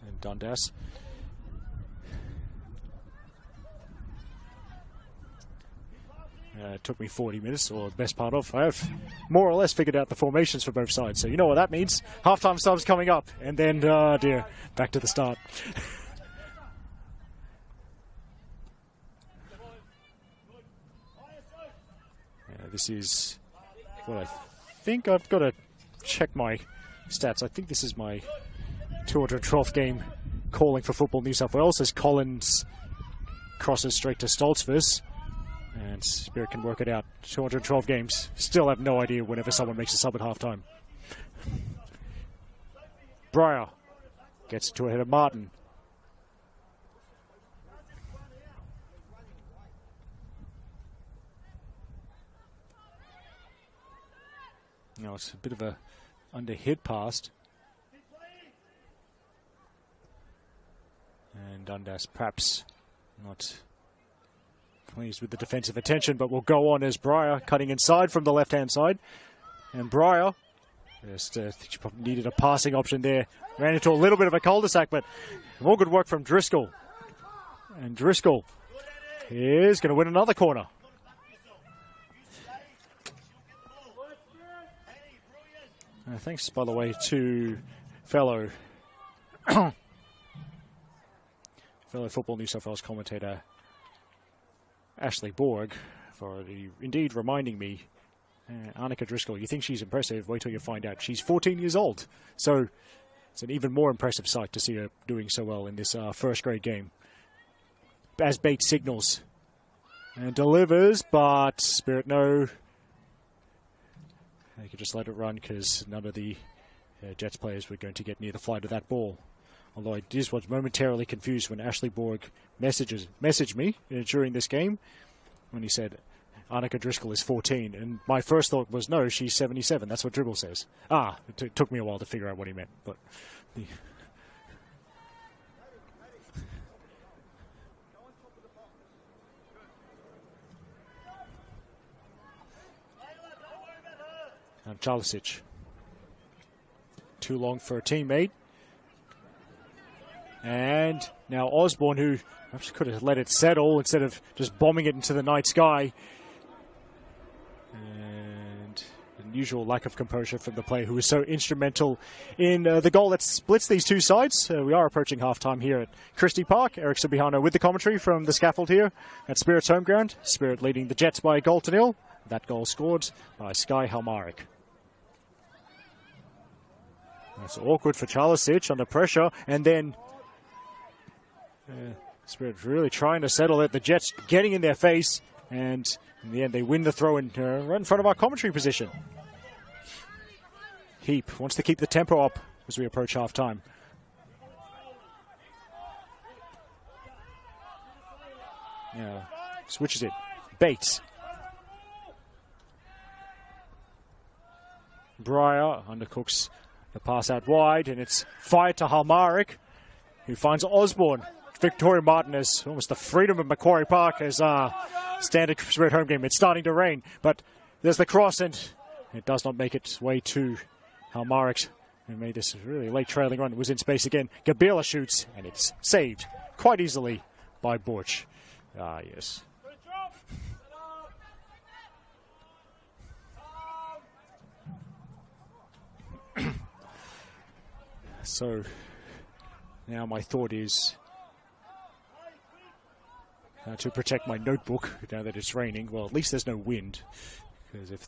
And Dundas. It took me 40 minutes, or the best part of. I have more or less figured out the formations for both sides, so you know what that means. Halftime subs coming up, and then, dear, back to the start. This is what I think. I've got to check my stats. I think this is my 212th game calling for Football New South Wales as Collins crosses straight to Stoltzfus. And Spirit can work it out. 212 games. Still have no idea whenever someone makes a sub at halftime. Breyer gets to ahead of Martin. Now it's a bit of a under-hit pass. And Dundas perhaps not pleased with the defensive attention, but will go on as Breyer cutting inside from the left-hand side. And Breyer just she probably needed a passing option there. Ran into a little bit of a cul-de-sac, but more good work from Driscoll. And Driscoll is going to win another corner. Thanks, by the way, to fellow Football New South Wales commentator Ashley Borg for indeed reminding me, Annika Driscoll, you think she's impressive, wait till you find out. She's 14 years old, so it's an even more impressive sight to see her doing so well in this first grade game. As Bates signals and delivers, but Spirit no. They could just let it run because none of the Jets players were going to get near the flight of that ball. Although I just was momentarily confused when Ashley Borg messaged me during this game when he said Annika Driscoll is 14. And my first thought was, no, she's 77. That's what Dribble says. It took me a while to figure out what he meant. But and Chalisic. Too long for a teammate. And now Osborne, who perhaps could have let it settle instead of just bombing it into the night sky. And unusual lack of composure from the player who was so instrumental in the goal that splits these two sides. We are approaching halftime here at Christie Park. Eric Subihano with the commentary from the scaffold here at Spirit's home ground. Spirit leading the Jets by a goal to nil. That goal scored by Sky Halmarik. That's awkward for Chalisic under pressure, and then Spirit really trying to settle it. The Jets getting in their face, and in the end they win the throw in right in front of our commentary position. Heap wants to keep the tempo up as we approach half-time. Now switches it. Bates. Breyer undercooks the pass out wide, and it's fired to Halmarik, who finds Osborne. Victoria Martin has almost the freedom of Macquarie Park as standard Spirit home game. It's starting to rain, but There's the cross, and it does not make its way to Halmarik, who made this really late trailing run. It was in space again. Gabila shoots, and it's saved quite easily by Butch. Ah, yes. So now my thought is to protect my notebook now that it's raining. Well, at least there's no wind, because if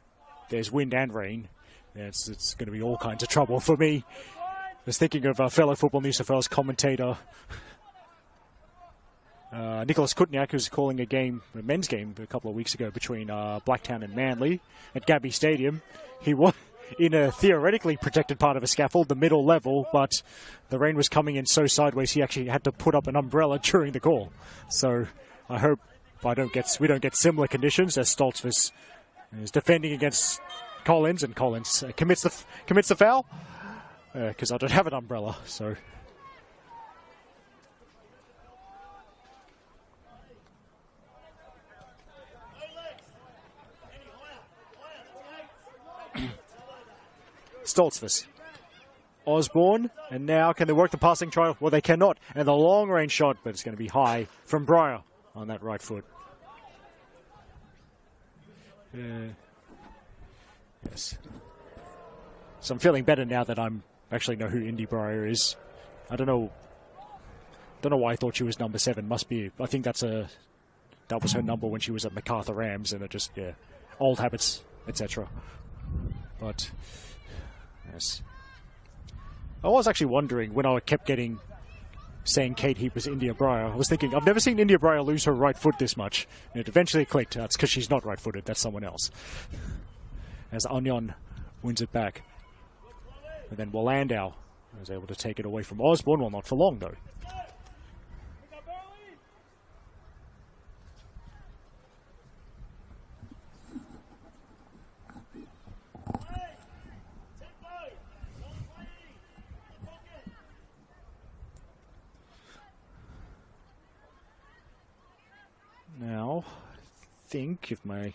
there's wind and rain, it's going to be all kinds of trouble for me. I was thinking of fellow Football New South Wales commentator Nicholas Kutniak, who was calling a men's game a couple of weeks ago between Blacktown and Manly at Gabby Stadium. He was in a theoretically protected part of a scaffold, the middle level, but the rain was coming in so sideways he actually had to put up an umbrella during the call. So I hope we don't get similar conditions as Stoltzfus is defending against Collins, and Collins commits the foul because I don't have an umbrella. So. Stoltzfus. Osborne, and now can they work the passing trial? Well, they cannot. And the long-range shot, but it's going to be high from Breyer on that right foot. Yes. So I'm feeling better now that I'm actually know who Indy Breyer is. I don't know why I thought she was number 7. Must be. I think that was her number when she was at MacArthur Rams, and it just old habits, etc. But. Yes. I was actually wondering when I kept saying Kate Heap was India Breyer. I was thinking, I've never seen India Breyer lose her right foot this much. And it eventually clicked. That's because she's not right-footed. That's someone else. As Onion wins it back. And then Wallandau was able to take it away from Osborne. Well, not for long, though. Now, I think if my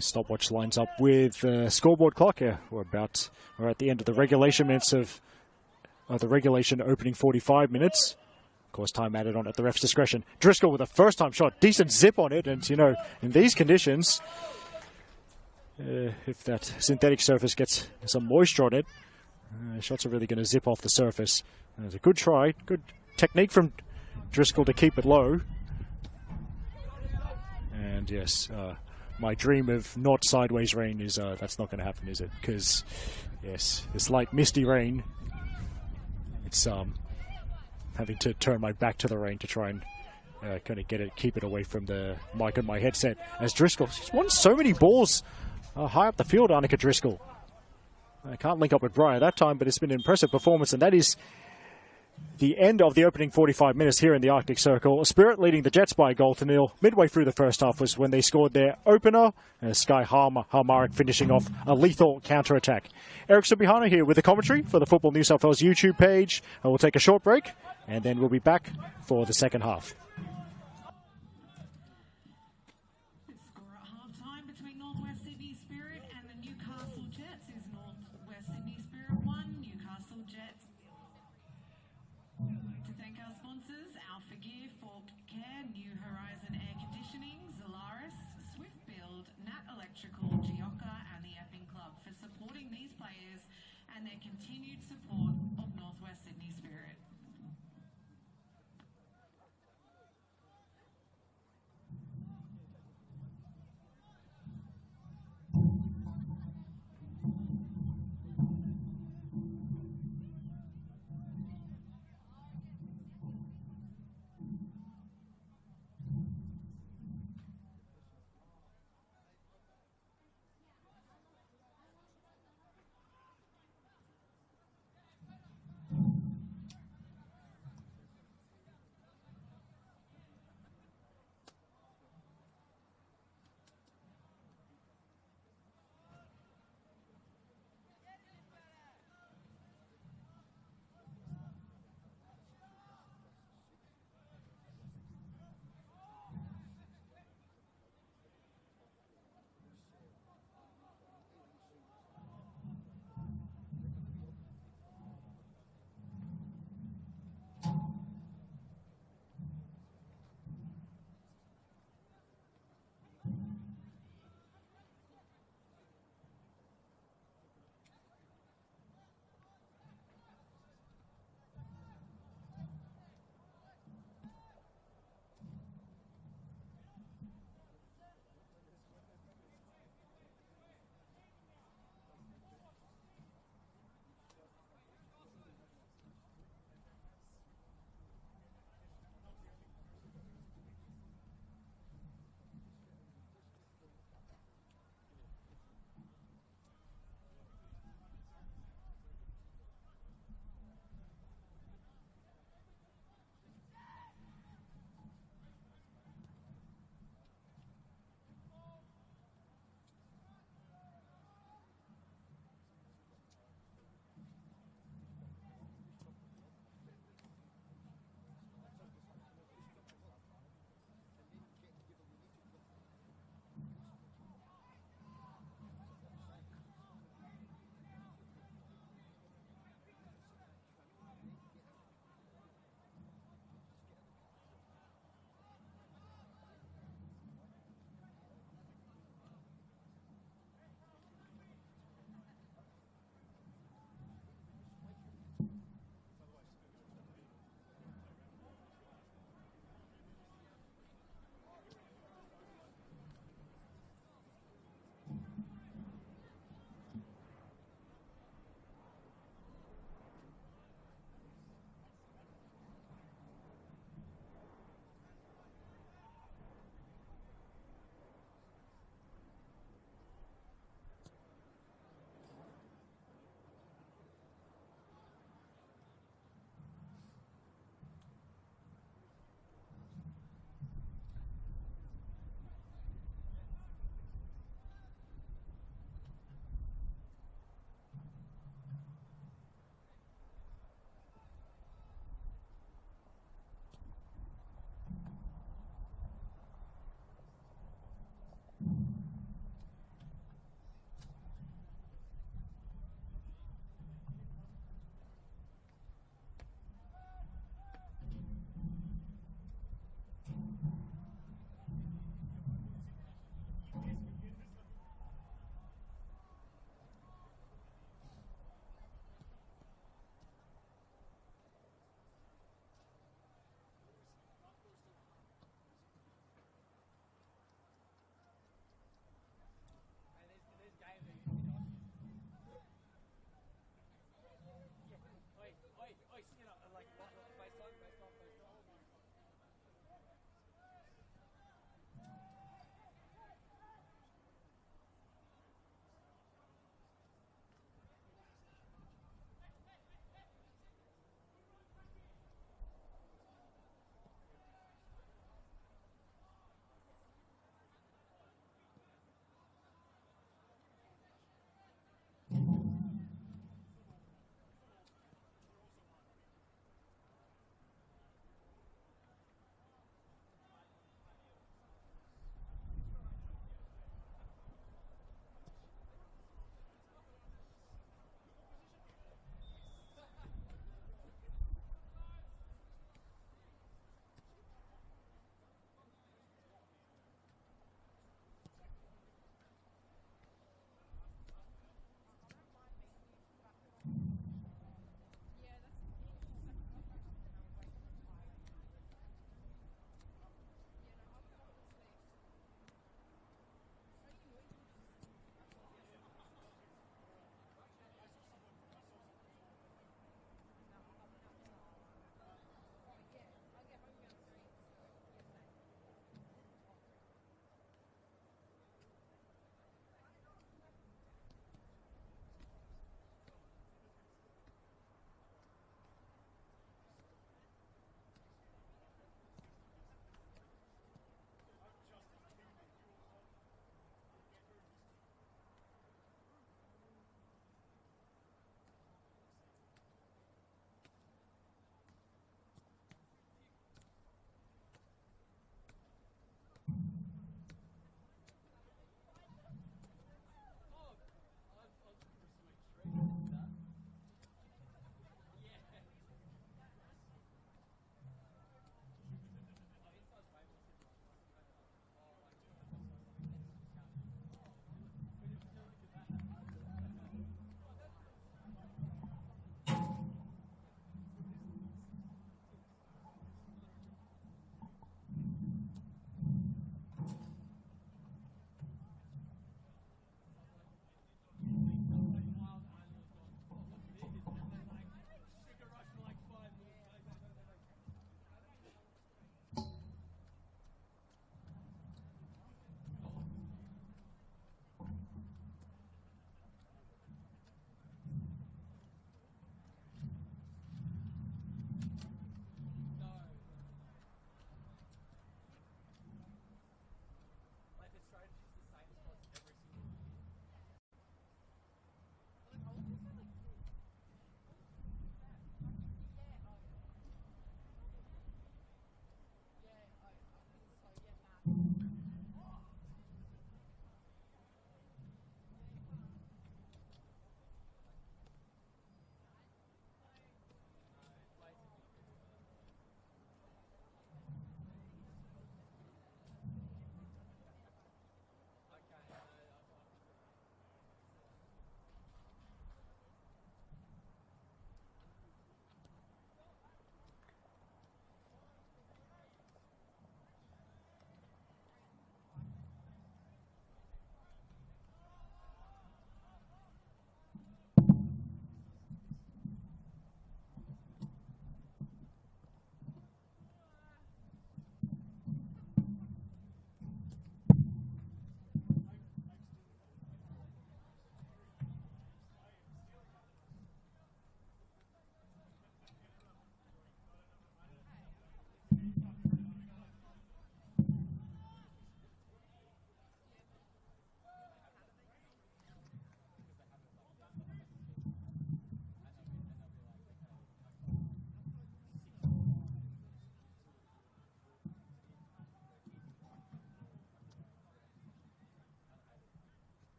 stopwatch lines up with the scoreboard clock, we're at the end of the regulation minutes of the regulation opening 45 minutes. Of course, time added on at the ref's discretion. Driscoll with a first-time shot, decent zip on it, and in these conditions, if that synthetic surface gets some moisture on it, shots are really going to zip off the surface. It's a good try, good technique from Driscoll to keep it low. And yes, my dream of not sideways rain is that's not going to happen, is it? Because yes, this light misty rain, it's having to turn my back to the rain to try and kind of keep it away from the mic on my headset. As Driscoll, she's won so many balls high up the field, Annika Driscoll. I can't link up with Breyer that time, but it's been an impressive performance, and that is the end of the opening 45 minutes here in the Arctic Circle. Spirit leading the Jets by a goal to nil. Midway through the first half was when they scored their opener. Sky Halmarik finishing off a lethal counter-attack. Eric Subihano here with the commentary for the Football New South Wales YouTube page. We'll take a short break, and then we'll be back for the second half. The score at half-time between Northwest Sydney Spirit and the Newcastle Jets is Northwest Sydney Spirit 1, Newcastle Jets. To thank our sponsors, Alpha Gear, Fork Care, New Horizon Air Conditioning, Zolaris, Swift Build, Nat Electrical, Gioca and the Epping Club for supporting these players and their continued support of Northwest Sydney Spirit.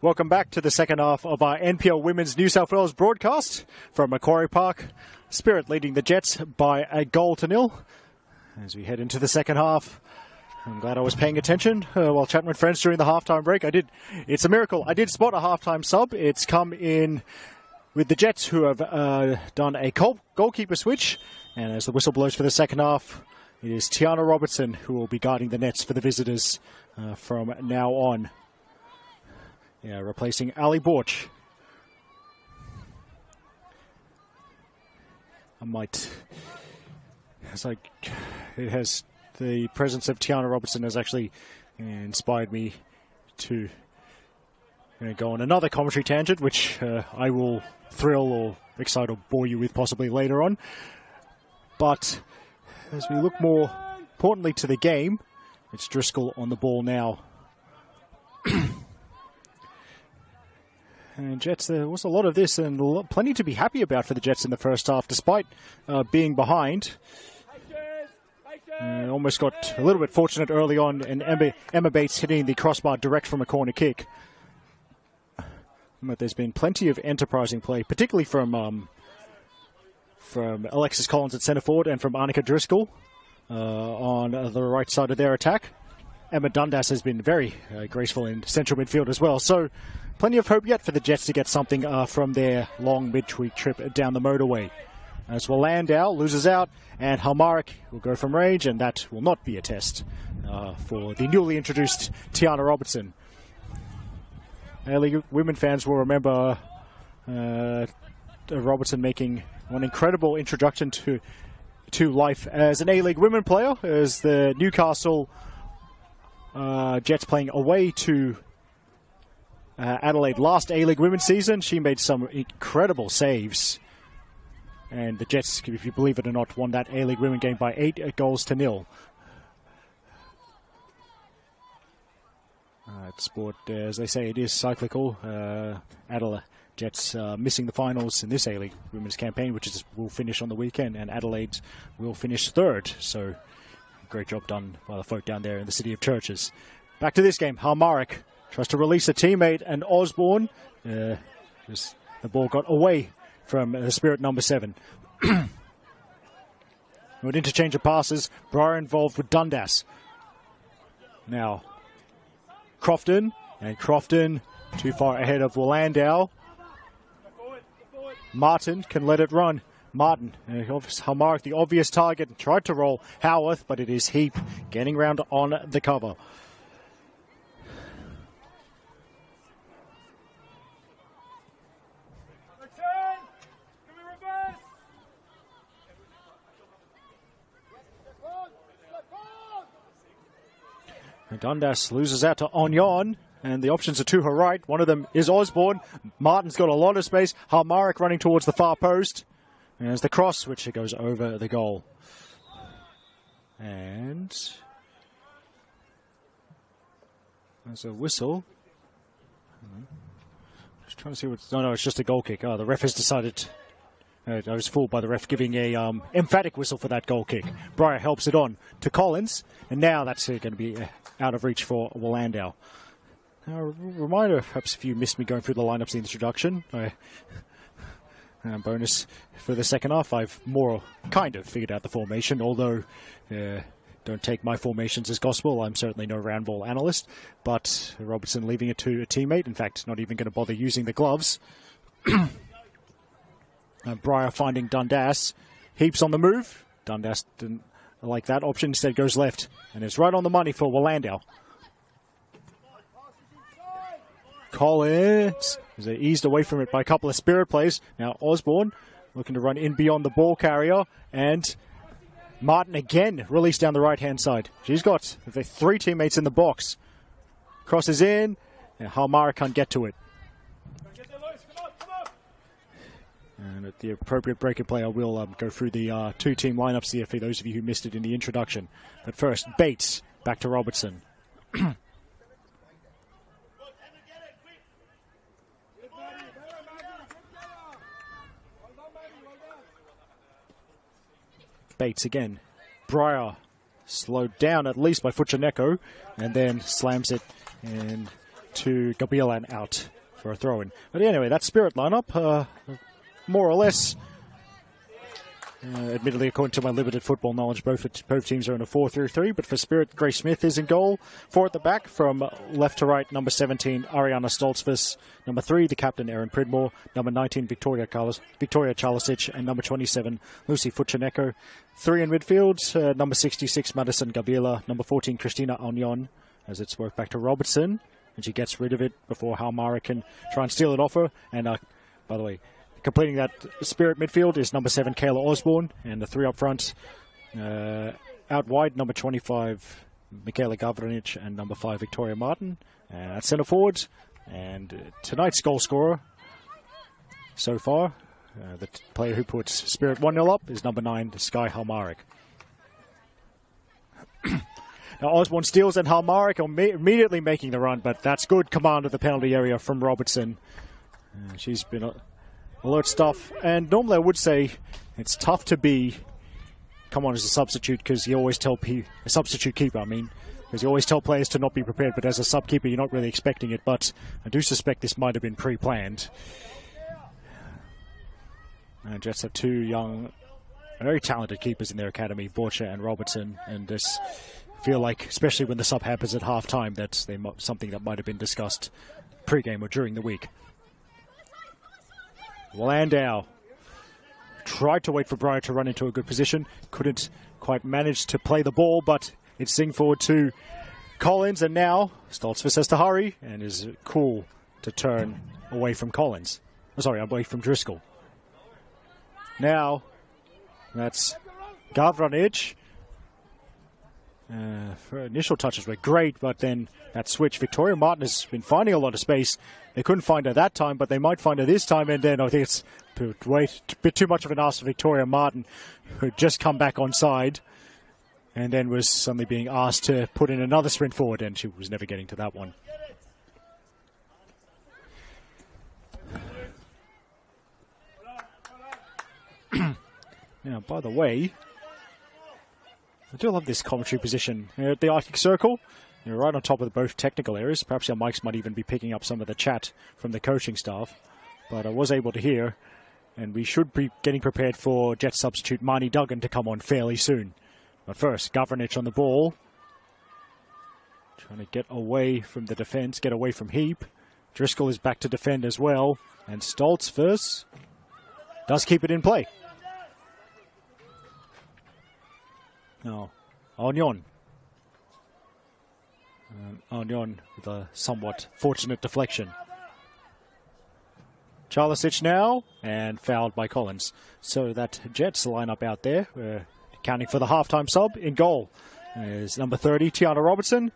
Welcome back to the second half of our NPL Women's New South Wales broadcast from Macquarie Park. Spirit leading the Jets by 1-0 as we head into the second half. I'm glad I was paying attention while chatting with friends during the halftime break. It's a miracle. I did spot a halftime sub. It's come in with the Jets, who have done a goalkeeper switch. And as the whistle blows for the second half, it is Tiana Robertson who will be guarding the nets for the visitors from now on. Yeah, replacing Ali Borch. The presence of Tiana Robertson has actually inspired me to go on another commentary tangent, which I will thrill or excite or bore you with possibly later on. But as we look more importantly to the game, it's Driscoll on the ball now. And Jets, there was a lot of this and plenty to be happy about for the Jets in the first half, despite being behind. Almost got a little bit fortunate early on, and Emma Bates hitting the crossbar direct from a corner kick. But there's been plenty of enterprising play, particularly from Alexis Collins at centre forward and from Annika Driscoll on the right side of their attack. Emma Dundas has been very graceful in central midfield as well. So plenty of hope yet for the Jets to get something from their long midweek trip down the motorway. As Landau loses out, and Halmarik will go from range, and that will not be a test for the newly introduced Tiana Robertson. A-League women fans will remember Robertson making one incredible introduction to life as an A-League women player, as the Newcastle Jets playing away to Adelaide last A-League women's season. She made some incredible saves. And the Jets, if you believe it or not, won that A-League women game by 8-0. Sport, as they say, it is cyclical. Adelaide Jets missing the finals in this A-League women's campaign, which will finish on the weekend, and Adelaide will finish third. So great job done by the folk down there in the city of churches. Back to this game. Halmarik tries to release a teammate, and Osborne, the ball got away from the Spirit number 7. With interchange of passes, Breyer involved with Dundas. Now, Crofton too far ahead of Landau. Martin can let it run. Martin, Halmarik, the obvious target, tried to roll Howarth, but it is Heap getting round on the cover. Dundas loses out to Onyon, and the options are to her right. One of them is Osborne. Martin's got a lot of space. Halmarik running towards the far post. And there's the cross, which goes over the goal. And there's a whistle. Just trying to see what's... No, it's just a goal kick. Oh, the ref has decided... I was fooled by the ref giving a emphatic whistle for that goal kick. Breyer helps it on to Collins, and now that's going to be out of reach for Landau. Now, a reminder, perhaps if you missed me going through the lineups in the introduction, bonus for the second half, I've more kind of figured out the formation, although don't take my formations as gospel. I'm certainly no round ball analyst, but Robertson leaving it to a teammate, in fact, not even going to bother using the gloves. Breyer finding Dundas. Heaps on the move. Dundas didn't like that option. Instead goes left. And it's right on the money for Landau. Collins is eased away from it by a couple of Spirit plays. Now Osborne looking to run in beyond the ball carrier. And Martin again released down the right-hand side. She's got the 3 teammates in the box. Crosses in. And Halmarik can't get to it. And at the appropriate break of play, I will go through the 2-team lineups here for those of you who missed it in the introduction. But first, Bates back to Robertson. Bates again. Breyer slowed down at least by Futchaneko, and then slams it into Gabriel and out. for a throw-in. But anyway, that Spirit lineup, more or less. Admittedly, according to my limited football knowledge, both teams are in a 4-3-3, but for Spirit, Grace Smith is in goal. 4 at the back, from left to right, number 17, Ariana Stoltzfus. Number 3, the captain, Erin Pridmore. Number 19, Victoria Chalisic. And number 27, Lucy Futcheneko. 3 in midfield, number 66, Madison Gavila. Number 14, Christina Onion, as it's worked back to Robertson. And she gets rid of it before Halmara can try and steal it off her. And, by the way, completing that Spirit midfield is number 7, Kayla Osborne, and the 3 up front. Out wide, number 25, Michaela Gavranic, and number 5, Victoria Martin. At centre forward, and tonight's goal scorer so far, the player who puts Spirit 1-0 up, is number 9, Sky Halmarik. Now Osborne steals, and Halmarik immediately making the run, but that's good command of the penalty area from Robertson. She's been alert stuff, and normally I would say it's tough to come on as a substitute, because you always tell a substitute keeper, because you always tell players to not be prepared, but as a sub keeper you're not really expecting it. But I do suspect this might have been pre-planned. And Jets have 2 young, very talented keepers in their academy, Borcha and Robertson, and this feel like, especially when the sub happens at half-time, that's something that might have been discussed pre-game or during the week. Landau tried to wait for Breyer to run into a good position. Couldn't quite manage to play the ball, but it's swing forward to Collins, and now Stoltzfus has to hurry and is cool to turn away from Collins. Away from Driscoll. Now, that's Gavranic. Her initial touches were great, but then that switch, Victoria Martin has been finding a lot of space. They couldn't find her that time, but they might find her this time, and then I think it's a bit too much of an ask for Victoria Martin, who had just come back on side, and then was suddenly being asked to put in another sprint forward, and she was never getting to that one. Now, by the way, I do love this commentary position at the Arctic Circle. You're right on top of both technical areas. Perhaps our mics might even be picking up some of the chat from the coaching staff. But I was able to hear, and we should be getting prepared for Jet substitute Marnie Duggan to come on fairly soon. But first, Gavranic on the ball. Trying to get away from the defense, get away from Heap. Driscoll is back to defend as well. And Stoltzfus does keep it in play. Now, Onion. Onion with a somewhat fortunate deflection. Chalisic now, and fouled by Collins. So that Jets lineup out there, accounting for the halftime sub. In goal is number 30, Tiana Robertson.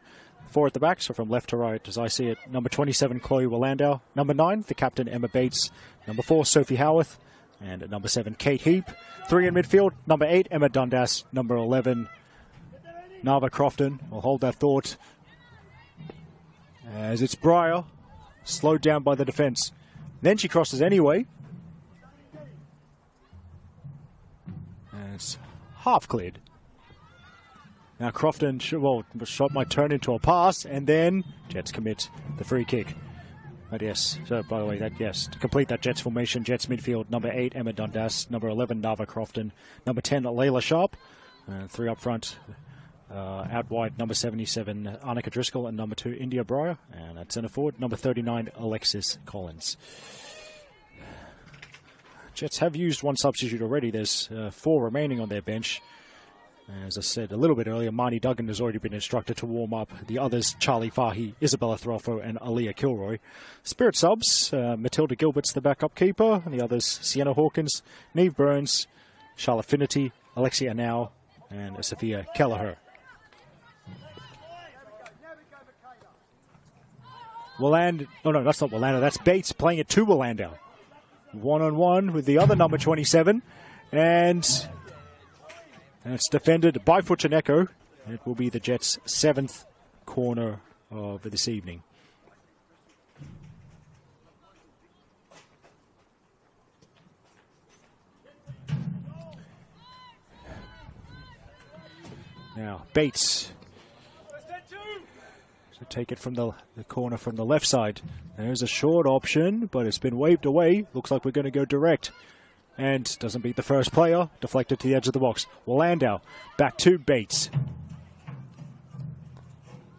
4 at the back, so from left to right as I see it. Number 27, Chloe Willandau. Number 9, the captain, Emma Bates. Number 4, Sophie Howarth. And at number 7, Kate Heap. 3 in midfield, number 8, Emma Dundas. Number 11, Nava Crofton. We'll hold that thought as it's Breyer, slowed down by the defence. Then she crosses anyway. And it's half cleared. Now Crofton, shot might turn into a pass, and then Jets commit the free kick. But yes, so by the way, to complete that Jets formation, Jets midfield, number 8, Emma Dundas, number 11, Nava Crofton, number 10, Layla Sharp, 3 up front, out wide, number 77, Annika Driscoll, and number 2, India Breyer, and at centre forward, number 39, Alexis Collins. Jets have used one substitute already. There's 4 remaining on their bench. As I said a little bit earlier, Marnie Duggan has already been instructed to warm up. The others, Charlie Fahy, Isabella Throfo, and Aaliyah Kilroy. Spirit subs, Matilda Gilbert's the backup keeper, and the others, Sienna Hawkins, Neve Burns, Charlotte Finity, Alexia Anau, and Sophia Kelleher. That's not Willandau, that's Bates playing it to Willandau. 1-on-1 with the other number 27, and it's defended by Futcheneko. It will be the Jets' 7th corner of this evening. Now, Bates to take it from the corner from the left side. There's a short option, but it's been waved away. Looks like we're going to go direct. And doesn't beat the first player. Deflected to the edge of the box. Landau back to Bates.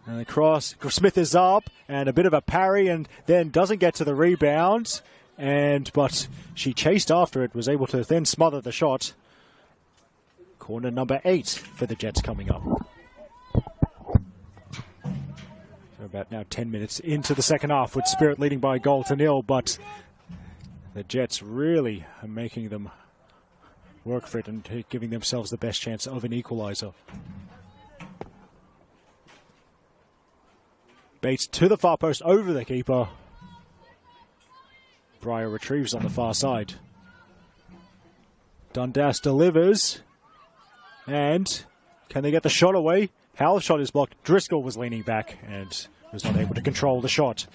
And the cross. Smith is up and a bit of a parry and then doesn't get to the rebound. But she chased after it, was able to then smother the shot. Corner number 8 for the Jets coming up. So about now 10 minutes into the second half with Spirit leading by a goal to nil, but the Jets really are making them work for it and giving themselves the best chance of an equaliser. Bates to the far post over the keeper. Breyer retrieves on the far side. Dundas delivers. And can they get the shot away? Howell's shot is blocked. Driscoll was leaning back and was not able to control the shot.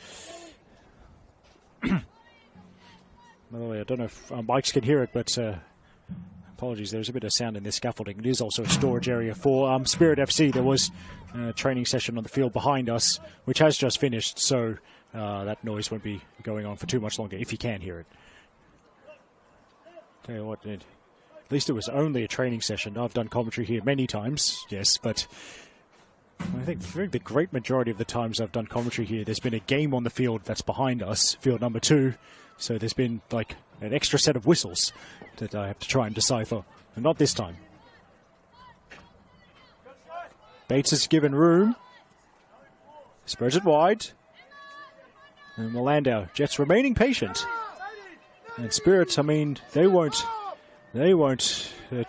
By the way, I don't know if mics can hear it, but apologies, there's a bit of sound in this scaffolding. It is also a storage area for Spirit FC. There was a training session on the field behind us, which has just finished, so that noise won't be going on for too much longer, if you can hear it. Tell you what, at least it was only a training session. I've done commentary here many times, yes, but I think the great majority of the times I've done commentary here, there's been a game on the field that's behind us, field number 2. So there's been like an extra set of whistles that I have to try and decipher. And not this time. Bates is given room. Spurs it wide. And Landau. Jets remaining patient. And Spirit, I mean, they won't want their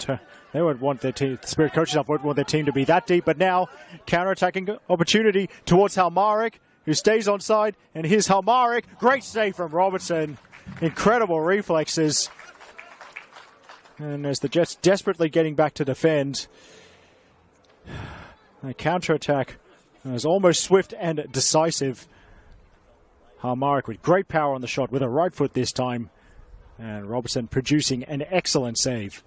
team, the Spirit coaches up won't want their team to be that deep. But now, counter-attacking opportunity towards Halmarik, who stays on side, and here's Halmarik. Great save from Robertson. Incredible reflexes. And as the Jets desperately getting back to defend, the counter-attack was almost swift and decisive. Halmarik with great power on the shot with a right foot this time. And Robertson producing an excellent save.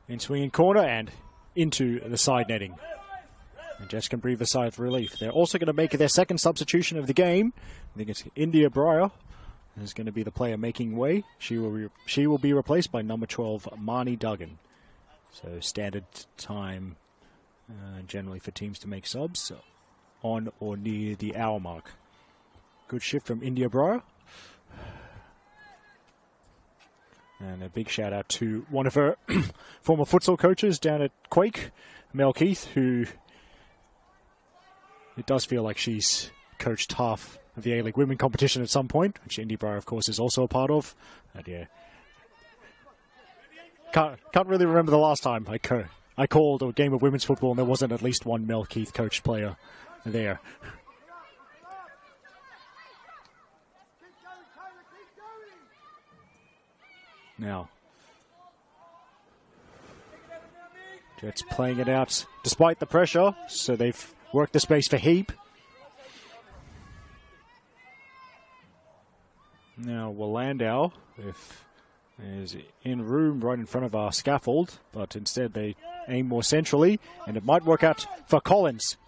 In swinging corner and into the side netting. And Jets can breathe a sigh of relief. They're also going to make their second substitution of the game. I think it's India Breyer is going to be the player making way. She will be replaced by number 12, Marnie Duggan. So standard time generally for teams to make subs on or near the hour mark. Good shift from India Breyer. And a big shout out to one of her former futsal coaches down at Quake, Mel Keith, who it does feel like she's coached half of the A-League women competition at some point, which Indy Breyer, of course, is also a part of. And yeah, can't really remember the last time I called a game of women's football and there wasn't at least one Mel Keith coached player there. Now, Jets playing it out despite the pressure, so they've worked the space for Heap. Now, Landau is in room right in front of our scaffold, but instead they aim more centrally, and it might work out for Collins.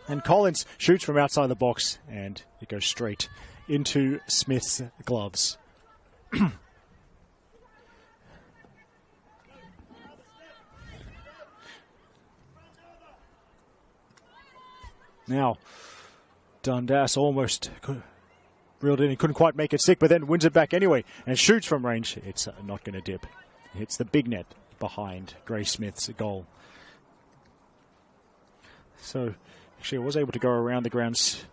And Collins shoots from outside the box, and it goes straight into Smith's gloves. Now, Dundas almost reeled in. He couldn't quite make it stick, but then wins it back anyway and shoots from range. It's not going to dip. It hits the big net behind Grace Smith's goal. So, actually, I was able to go around the grounds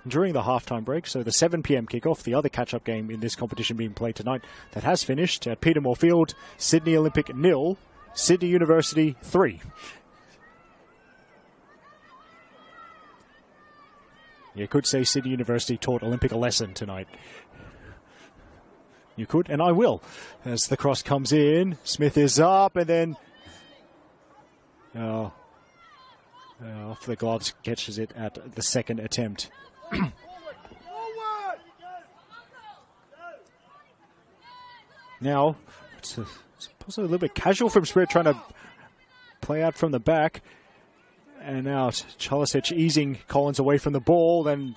during the halftime break. So, the 7 p.m. kickoff, the other catch-up game in this competition being played tonight, that has finished at Petermore Field. Sydney Olympic 0, Sydney University 3. You could say Sydney University taught Olympic a lesson tonight. You could, and I will. As the cross comes in, Smith is up, and then Off the gloves, catches it at the second attempt. Now, it's possibly a little bit casual from Spirit, trying to play out from the back. And now Chalisic easing Collins away from the ball. Then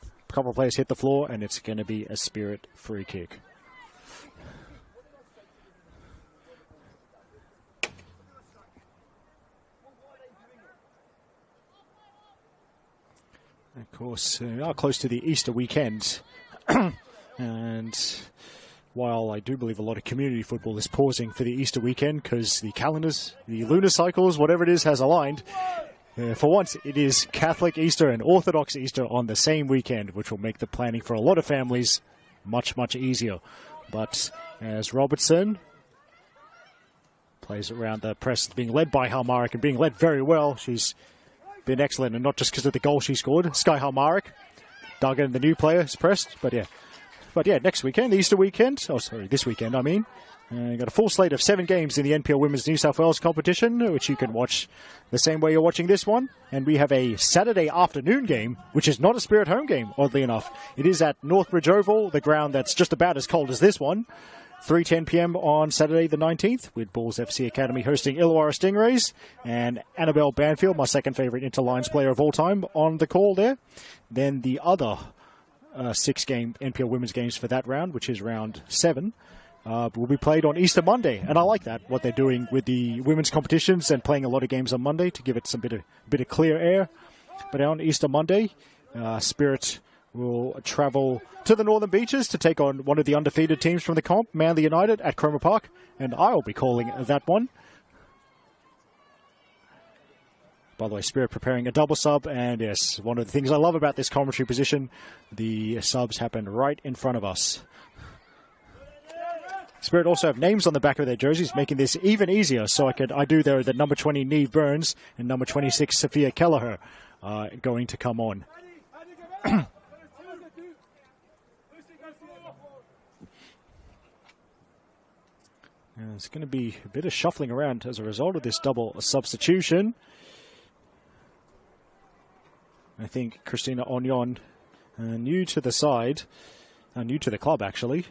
a couple of players hit the floor, and it's going to be a Spirit free kick. Of course, we are close to the Easter weekend. And while I do believe a lot of community football is pausing for the Easter weekend because the calendars, the lunar cycles, whatever it is, has aligned, for once it is Catholic Easter and Orthodox Easter on the same weekend, which will make the planning for a lot of families much, much easier. But as Robertson plays around the press, being led by Halmarik and being led very well, she's been excellent, and not just because of the goal she scored. Sky Halmarik, Duggan, the new player, is pressed, but yeah, next weekend, the Easter weekend, this weekend, I mean. Got a full slate of 7 games in the NPL Women's New South Wales competition, which you can watch the same way you're watching this one. And we have a Saturday afternoon game, which is not a Spirit home game, oddly enough. It is at Northbridge Oval, the ground that's just about as cold as this one. 3:10 p.m. on Saturday the 19th, with Bulls FC Academy hosting Illawarra Stingrays, and Annabelle Banfield, my second favourite Interlines player of all time, on the call there. Then the other 6-game NPL women's games for that round, which is round 7, will be played on Easter Monday. And I like that, what they're doing with the women's competitions and playing a lot of games on Monday to give it some bit of clear air. But on Easter Monday, Spirit will travel to the Northern Beaches to take on one of the undefeated teams from the comp, Manly United, at Cromer Park, and I'll be calling that one. By the way, Spirit preparing a double sub, and yes, one of the things I love about this commentary position, the subs happen right in front of us. Spirit also have names on the back of their jerseys, making this even easier. So I do there that number 20 Neve Burns and number 26 Sophia Kelleher are going to come on. It's going to be a bit of shuffling around as a result of this double substitution. I think Christina Onyon, new to the side, new to the club actually,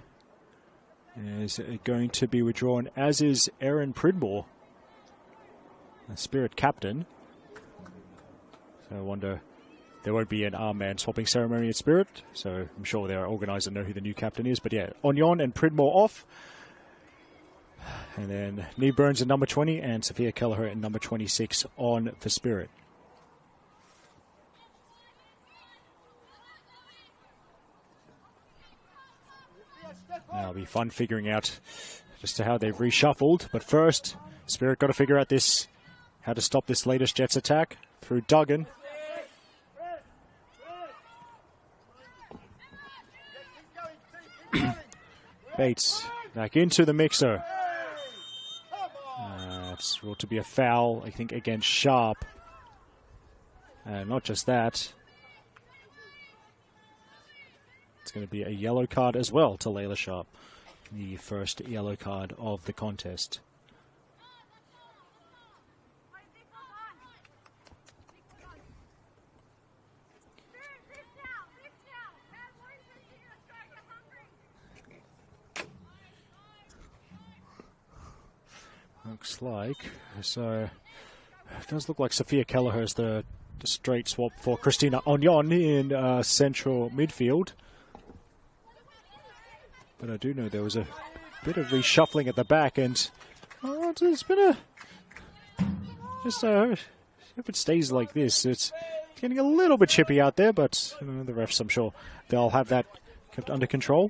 is going to be withdrawn, as is Erin Pridmore, the Spirit captain. So I wonder, there won't be an armband swapping ceremony at Spirit, so I'm sure their organiser know who the new captain is. But yeah, Onyon and Pridmore off. And then Neve Burns at number 20 and Sophia Kelleher at number 26 on for Spirit. Now it'll be fun figuring out just how they've reshuffled. But first, Spirit got to figure out how to stop this latest Jets attack through Duggan. Bates back into the mixer. It's ruled to be a foul, I think, against Sharp. Not just that. It's going to be a yellow card as well to Layla Sharp. The first yellow card of the contest. Looks like, so it does look like Sophia Kelleher is the straight swap for Christina Onyon in central midfield. But I do know there was a bit of reshuffling at the back, and it's been if it stays like this, it's getting a little bit chippy out there, but the refs, I'm sure they'll have that kept under control.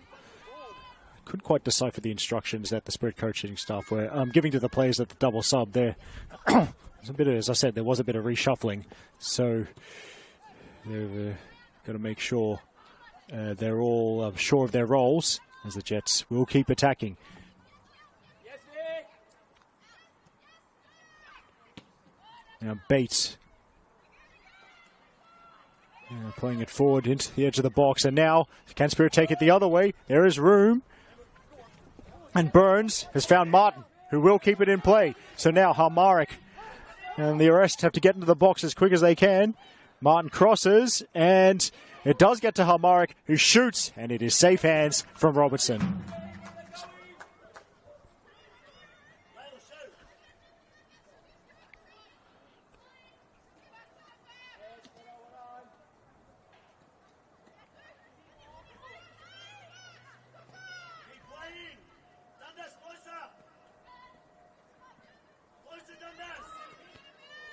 Couldn't quite decipher the instructions that the Spirit coaching staff were giving to the players at the double sub there. As I said, there was a bit of reshuffling, so they've got to make sure they're all sure of their roles, as the Jets will keep attacking. Now Bates playing it forward into the edge of the box, and now can Spirit take it the other way? There is room. And Burns has found Martin, who will keep it in play. So now Halmarik And the arrest have to get into the box as quick as they can. Martin crosses, and it does get to Halmarik, who shoots, and it is safe hands from Robertson.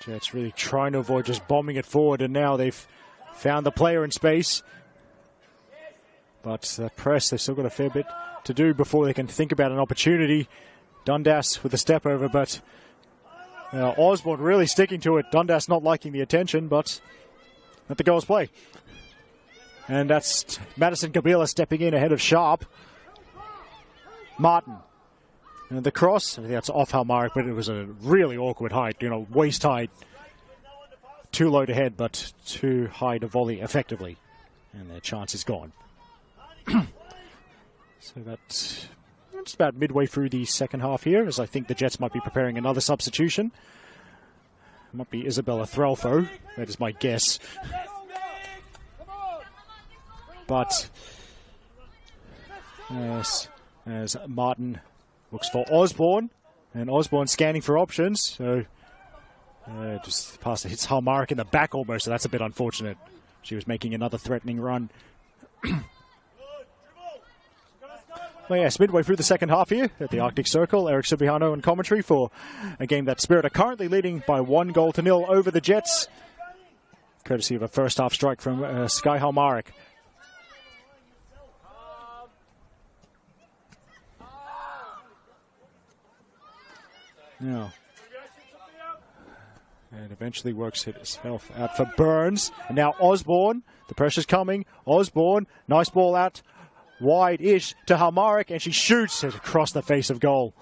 Jets really trying to avoid just bombing it forward, and now they've found the player in space. But the press, they've still got a fair bit to do before they can think about an opportunity. Dundas with a step over, but Osborne really sticking to it. Dundas not liking the attention, but let the girls play. And that's Madison Kabila stepping in ahead of Sharp. Martin. And the cross, I think that's off Halmarik, but it was a really awkward height, waist height. Too low to head, but too high to volley effectively. And their chance is gone. So that's about midway through the second half here, as I think the Jets might be preparing another substitution. It might be Isabella Threlfo, that is my guess. But as Martin looks for Osborne, and Osborne scanning for options, so just past it hits Halmarik in the back almost, so that's a bit unfortunate. She was making another threatening run. Well, yes, midway through the second half here at the Arctic Circle. Eric Subihano in commentary for a game that Spirit are currently leading by 1-0 over the Jets, courtesy of a first half strike from Sky Halmarik. Now, and eventually works itself out for Burns. And now Osborne, the pressure's coming. Osborne, nice ball out wide-ish to Halmarik, and she shoots it across the face of goal.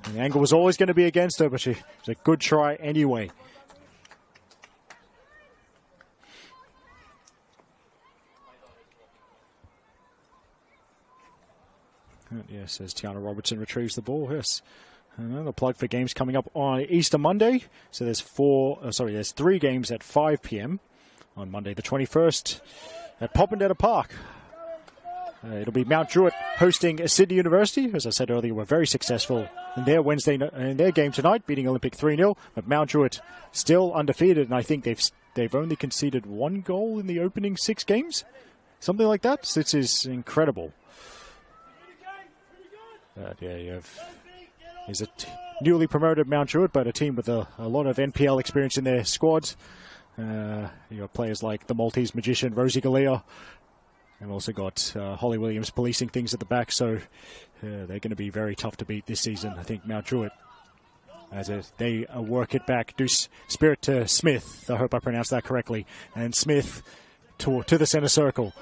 And the angle was always going to be against her, but it was a good try anyway. Yes, as Tiana Robertson retrieves the ball, yes. Another plug for games coming up on Easter Monday. So there's 3 games at 5 p.m. on Monday the 21st at Popondetta Park. It'll be Mount Druitt hosting Sydney University. As I said earlier, we're very successful in their game tonight, beating Olympic 3-0. But Mount Druitt still undefeated, and I think they've only conceded 1 goal in the opening 6 games, something like that. So this is incredible. Is a newly promoted Mount Druitt, but a team with a lot of NPL experience in their squad. You got players like the Maltese magician Rosie Galea. They've also got Holly Williams policing things at the back, so they're going to be very tough to beat this season. I think Mount Druitt, as they work it back. Do Spirit to Smith. I hope I pronounced that correctly. And Smith to the center circle.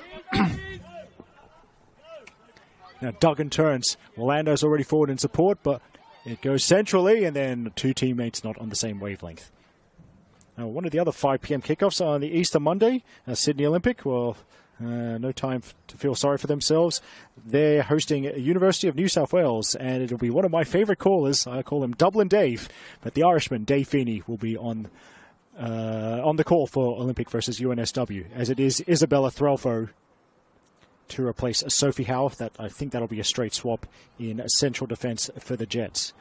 Now Duggan turns. Orlando's already forward in support, but it goes centrally, and then 2 teammates not on the same wavelength. Now, one of the other 5 p.m. kickoffs on the Easter Monday, Sydney Olympic. Well, no time to feel sorry for themselves. They're hosting University of New South Wales, and it'll be one of my favourite callers. I call him Dublin Dave, but the Irishman, Dave Feeney, will be on the call for Olympic versus UNSW, as it is Isabella Threlfo to replace Sophie Howe. I think that'll be a straight swap in central defence for the Jets.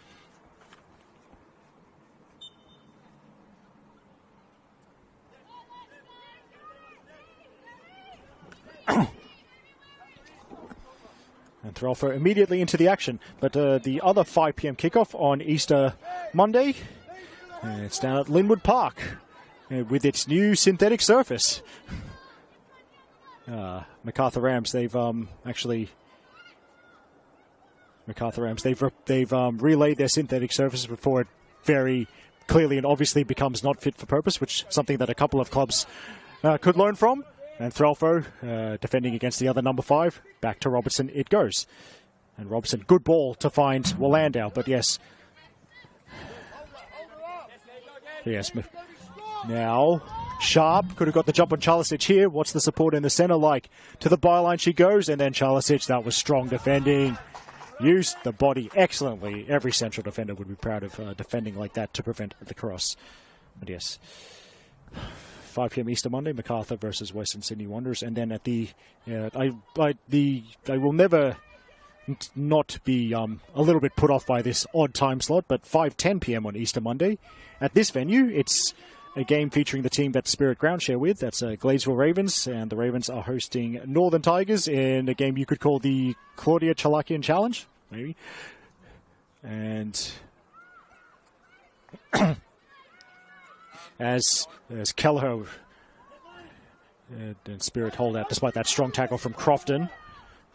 And Threlfo immediately into the action. But the other 5 p.m. kickoff on Easter Monday, it's down at Linwood Park with its new synthetic surface. MacArthur Rams, they've relayed their synthetic surfaces before it very clearly and obviously becomes not fit for purpose, which is something that a couple of clubs could learn from. And Threlfo defending against the other number 5. Back to Robertson it goes. And Robertson, good ball to find Wallandau, but yes. Yes. Now, Sharp could have got the jump on Charlesic here. What's the support in the centre like? To the byline she goes, and then Charlesic, that was strong defending. Used the body excellently. Every central defender would be proud of defending like that to prevent the cross. But yes, 5 p.m. Easter Monday, MacArthur versus Western Sydney Wanderers. And then at the, I will never not be a little bit put off by this odd time slot, but 5:10 p.m. on Easter Monday. At this venue, it's a game featuring the team that Spirit ground share with. That's Gladesville Ravens, and the Ravens are hosting Northern Tigers in a game you could call the Claudia Chalakian Challenge, maybe. And as Kelleher and Spirit hold out despite that strong tackle from Crofton,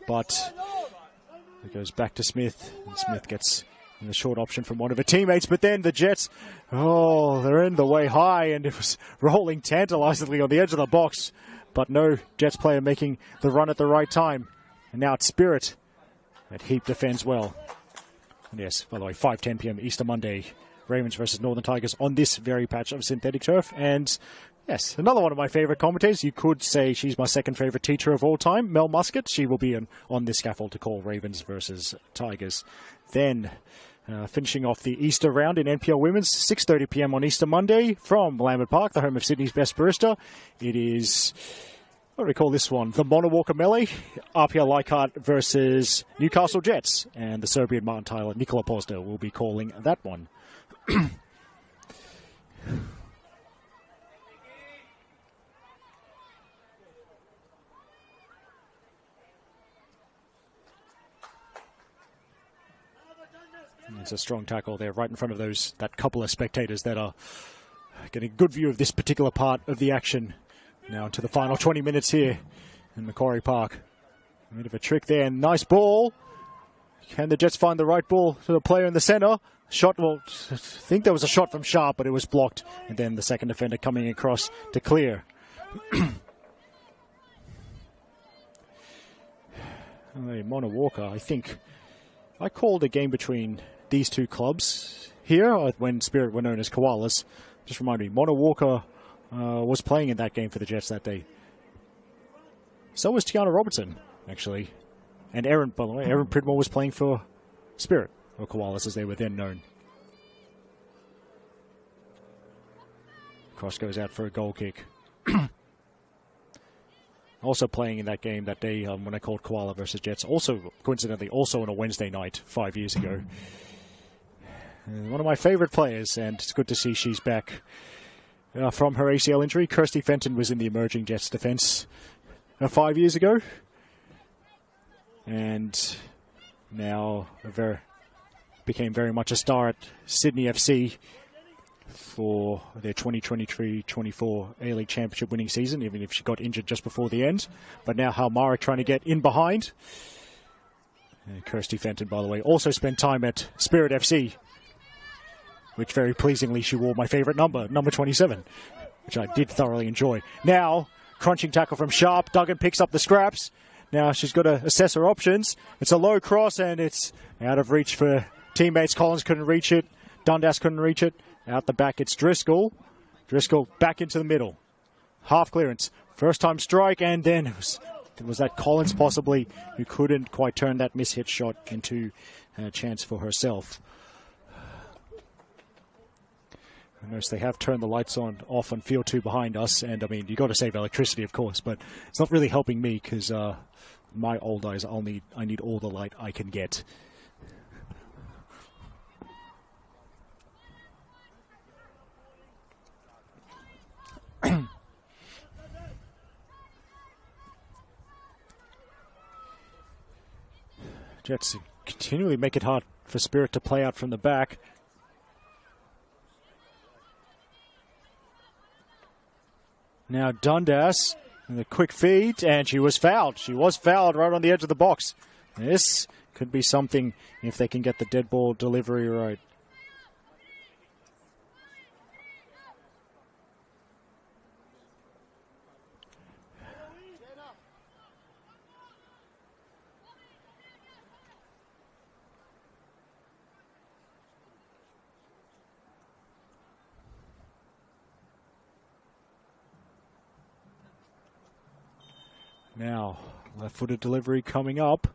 but it goes back to Smith, and Smith gets the short option from one of her teammates, but then the Jets, they're in the way high, and it was rolling tantalizingly on the edge of the box, but no Jets player making the run at the right time. And now it's Spirit that Heap defends well. And yes, by the way, 5:10 p.m. Easter Monday, Ravens versus Northern Tigers on this very patch of synthetic turf. And yes, another one of my favourite commentators. You could say she's my second favourite teacher of all time, Mel Muscat. She will be on this scaffold to call Ravens versus Tigers. Then finishing off the Easter round in NPL Women's, 6:30 p.m. on Easter Monday from Lambert Park, the home of Sydney's best barista. It is, what do we call this one? The Monowalker Melee, RPL Leichhardt versus Newcastle Jets. And the Serbian Martin Tyler, Nikola Pozda, will be calling that one. It's a strong tackle there right in front of that couple of spectators that are getting a good view of this particular part of the action. Now into the final 20 minutes here in Macquarie Park. A bit of a trick there. Nice ball. Can the Jets find the right ball to the player in the centre? Shot, well, I think there was a shot from Sharp, but it was blocked. And then the second defender coming across to clear. Mona Walker, I think I called a game between these two clubs here when Spirit were known as Koalas. Just remind me, Mona Walker was playing in that game for the Jets that day. So was Tiana Robertson, actually. And Erin, by the way, Erin Pridmore was playing for Spirit, or Koalas as they were then known. Cross goes out for a goal kick. Also playing in that game that day when I called Koala versus Jets. Also, coincidentally, also on a Wednesday night 5 years ago. One of my favourite players, and it's good to see she's back from her ACL injury. Kirsty Fenton was in the emerging Jets defence 5 years ago. And now became very much a star at Sydney FC for their 2023-24 A-League Championship winning season, even if she got injured just before the end. But now Halmara trying to get in behind. And Kirsty Fenton, by the way, also spent time at Spirit FC, which very pleasingly she wore my favourite number 27, which I did thoroughly enjoy. Now, crunching tackle from Sharp. Duggan picks up the scraps. Now she's got to assess her options. It's a low cross and it's out of reach for teammates. Collins couldn't reach it. Dundas couldn't reach it. Out the back, it's Driscoll. Driscoll back into the middle. Half clearance. First time strike, and then it was that Collins possibly who couldn't quite turn that mishit shot into a chance for herself. I notice they have turned the lights off on field 2 behind us, and I mean, you got to save electricity, of course, but it's not really helping me because my old eyes, I need all the light I can get. Jets continually make it hard for Spirit to play out from the back. Now Dundas, and the quick feed, and she was fouled. She was fouled right on the edge of the box. This could be something if they can get the dead ball delivery right. Now, left-footed delivery coming up,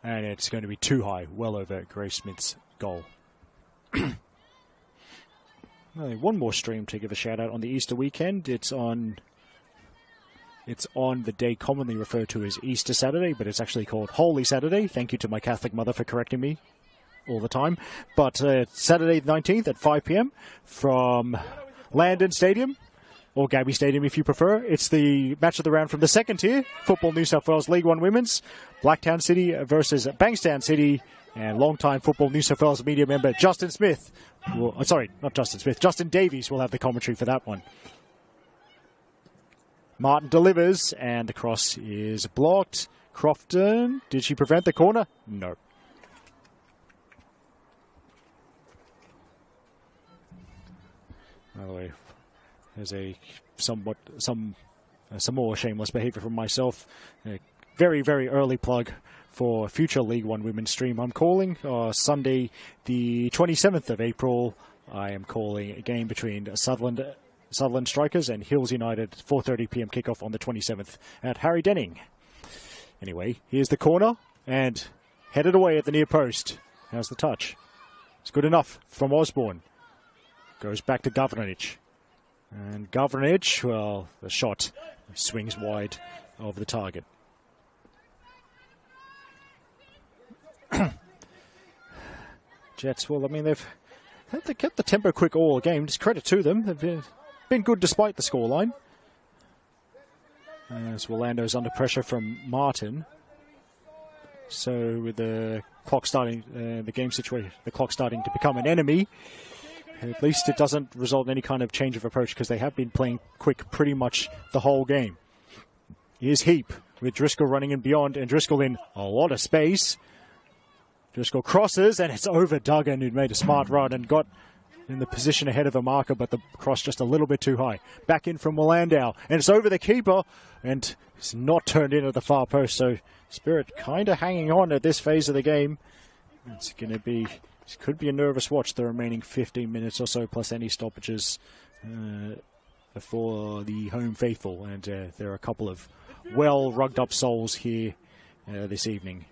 and it's going to be too high, well over Grace Smith's goal. one more stream to give a shout out on the Easter weekend. It's on the day commonly referred to as Easter Saturday, but it's actually called Holy Saturday. Thank you to my Catholic mother for correcting me all the time. But Saturday the 19th at 5 p.m. from Landon Stadium, or Gabby Stadium if you prefer. It's the match of the round from the second tier, Football New South Wales League One Women's, Blacktown City versus Bankstown City, and long-time Football New South Wales media member Justin Smith. Justin Davies will have the commentary for that one. Martin delivers, and the cross is blocked. Crofton, did she prevent the corner? No. By the way, there's some more shameless behaviour from myself. A very, very early plug for future League One Women's stream. I'm calling Sunday, the 27th of April. I am calling a game between Sutherland Strikers and Hills United, 4:30 p.m. kickoff on the 27th at Harry Denning. Anyway, here's the corner and headed away at the near post. How's the touch? It's good enough from Osborne. Goes back to Governich. And Governich, well, the shot swings wide of the target. Jets, well, I mean, they've kept the tempo quick all game. Just credit to them. They've been good despite the scoreline. As Orlando's under pressure from Martin. So with the clock starting, the clock starting to become an enemy, at least it doesn't result in any kind of change of approach because they have been playing quick pretty much the whole game. Here's Heap with Driscoll running in beyond, and Driscoll in a lot of space. Driscoll crosses, and it's over Duggan, who'd made a smart run and got in the position ahead of a marker, but the cross just a little bit too high. Back in from Orlando, and it's over the keeper, and it's not turned in at the far post, so Spirit kind of hanging on at this phase of the game. It could be a nervous watch the remaining 15 minutes or so, plus any stoppages for the home faithful, and there are a couple of well-rugged up souls here this evening.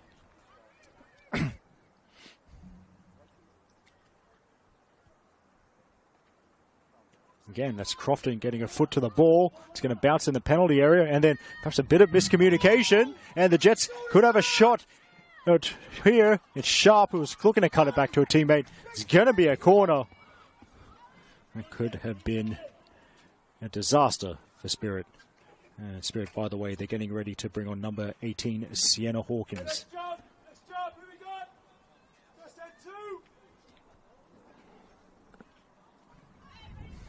Again, that's Crofton getting a foot to the ball. It's going to bounce in the penalty area, and then perhaps a bit of miscommunication, and the Jets could have a shot. But here, it's Sharp who's looking to cut it back to a teammate. It's going to be a corner. It could have been a disaster for Spirit. Spirit, by the way, they're getting ready to bring on number 18, Sienna Hawkins.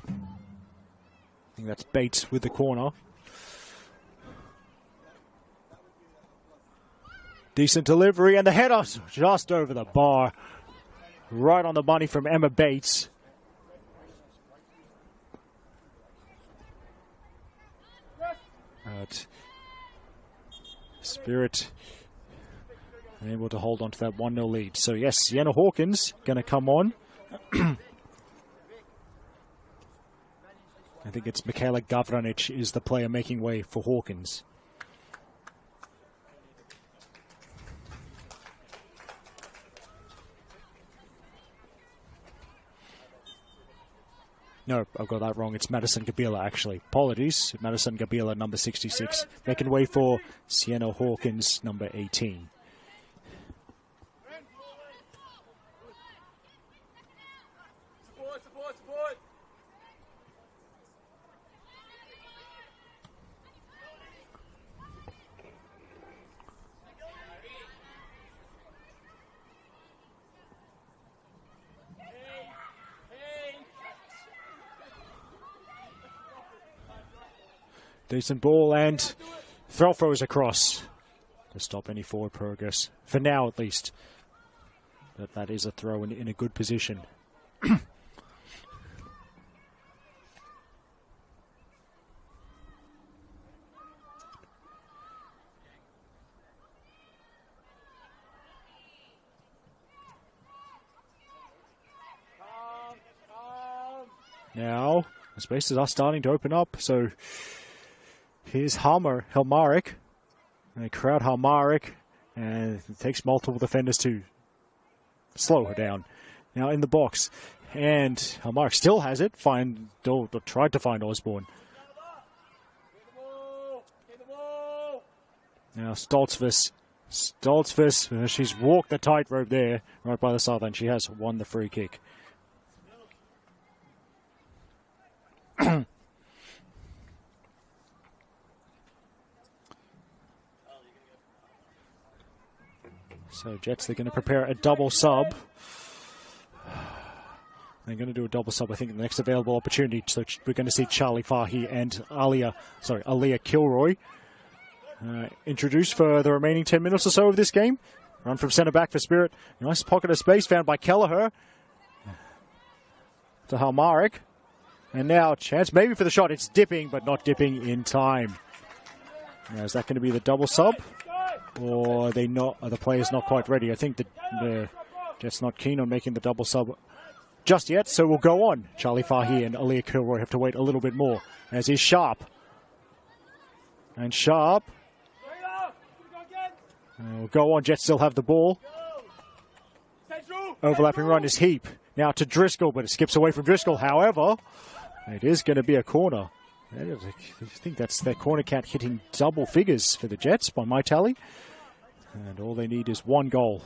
I think that's Bates with the corner. Decent delivery, and the header just over the bar. Right on the money from Emma Bates. Spirit able to hold on to that 1-0 lead. So yes, Sienna Hawkins going to come on. I think it's Michaela Gavranic is the player making way for Hawkins. No, I've got that wrong. It's Madison Gabila, actually. Apologies. Madison Gabila, number 66, making way for Sienna Hawkins, number 18. Support. Decent ball, and throws across to stop any forward progress. For now, at least. But that is a throw in a good position. Now, the spaces are starting to open up, so here's Helmaric. They crowd Helmaric, and it takes multiple defenders to slow her down. Now in the box, And Mark still has it. Tried to find Osborne. Now Stoltzfus, she's walked the tightrope there, right by the sideline. She has won the free kick. So Jets, they're going to prepare a double sub. They're going to do a double sub, I think, in the next available opportunity. So we're going to see Charlie Fahy and Aaliyah Kilroy introduced for the remaining 10 minutes or so of this game. Run from centre back for Spirit. Nice pocket of space found by Kelleher to Halmarik. And now chance maybe for the shot. It's dipping, but not dipping in time. Now, is that going to be the double sub? Or are the players not quite ready? I think the Jets not keen on making the double sub just yet, so we'll go on. Charlie Fahy and Aaliyah Kilroy have to wait a little bit more, as is Sharp. And Sharp will go on. Jets still have the ball. Overlapping run is Heap. Now to Driscoll, but it skips away from Driscoll. However, it is going to be a corner. I think that's their corner count hitting double figures for the Jets by my tally. And all they need is one goal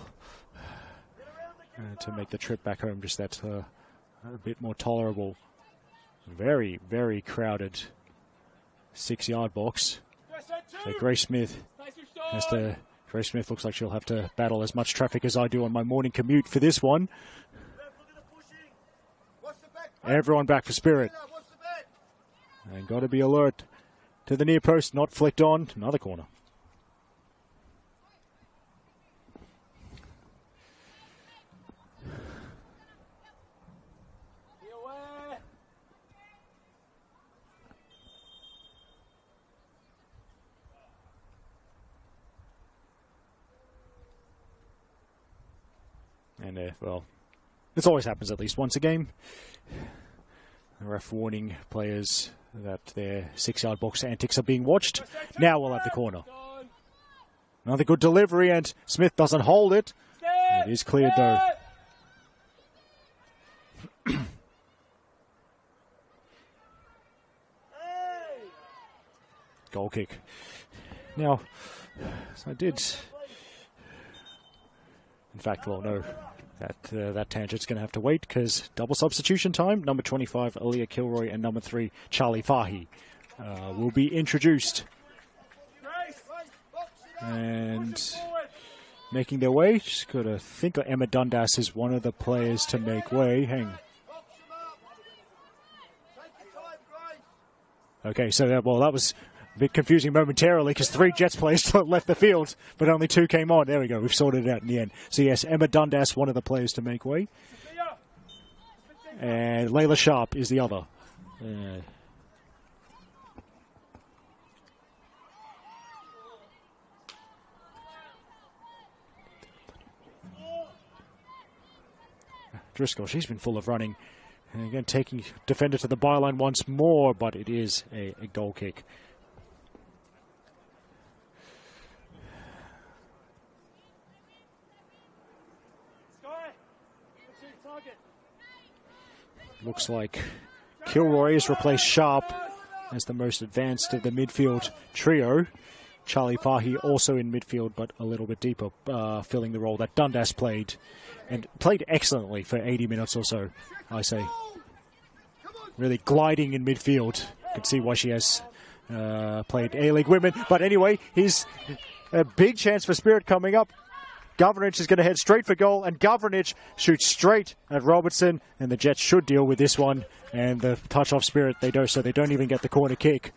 to make the trip back home just that a bit more tolerable. Very, very crowded 6-yard box. So Grace Smith looks like she'll have to battle as much traffic as I do on my morning commute for this one. Everyone back for Spirit. And got to be alert to the near post, not flicked on. Another corner. And, well, this always happens at least once a game. The ref warning players that their 6-yard box antics are being watched. Now we'll have the corner. Another good delivery, and Smith doesn't hold it. It is cleared, though. Goal kick. Now, so I did... In fact, well, no. That tangent's going to have to wait because double substitution time. Number 25, Aaliyah Kilroy, and number 3, Charlie Fahy will be introduced. And making their way, just got to think Emma Dundas is one of the players to make way. Okay, so that was a bit confusing momentarily because 3 Jets players left the field, but only 2 came on. There we go. We've sorted it out in the end. So, yes, Emma Dundas, one of the players to make way. And Layla Sharp is the other. Driscoll, she's been full of running. And again, taking defender to the byline once more, but it is a goal kick. Looks like Kilroy has replaced Sharp as the most advanced of the midfield trio. Charlie Fahy also in midfield, but a little bit deeper, filling the role that Dundas played. And played excellently for 80 minutes or so, I say. Really gliding in midfield. You can see why she has played A-League Women. But anyway, here's a big chance for Spirit coming up. Governich is going to head straight for goal, and Governich shoots straight at Robertson, and the Jets should deal with this one. And the touch off Spirit, they don't even get the corner kick.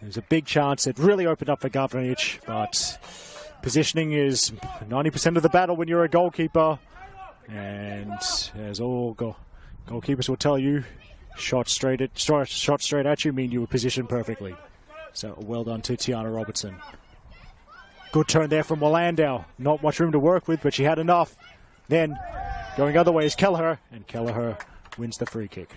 There's a big chance. It really opened up for Governich, but positioning is 90% of the battle when you're a goalkeeper. And as all goalkeepers will tell you, shot straight at you mean you were positioned perfectly. So well done to Tiana Robertson. Good turn there from Wallandau. Not much room to work with, but she had enough. Then, going other way is Kelleher, and Kelleher wins the free kick.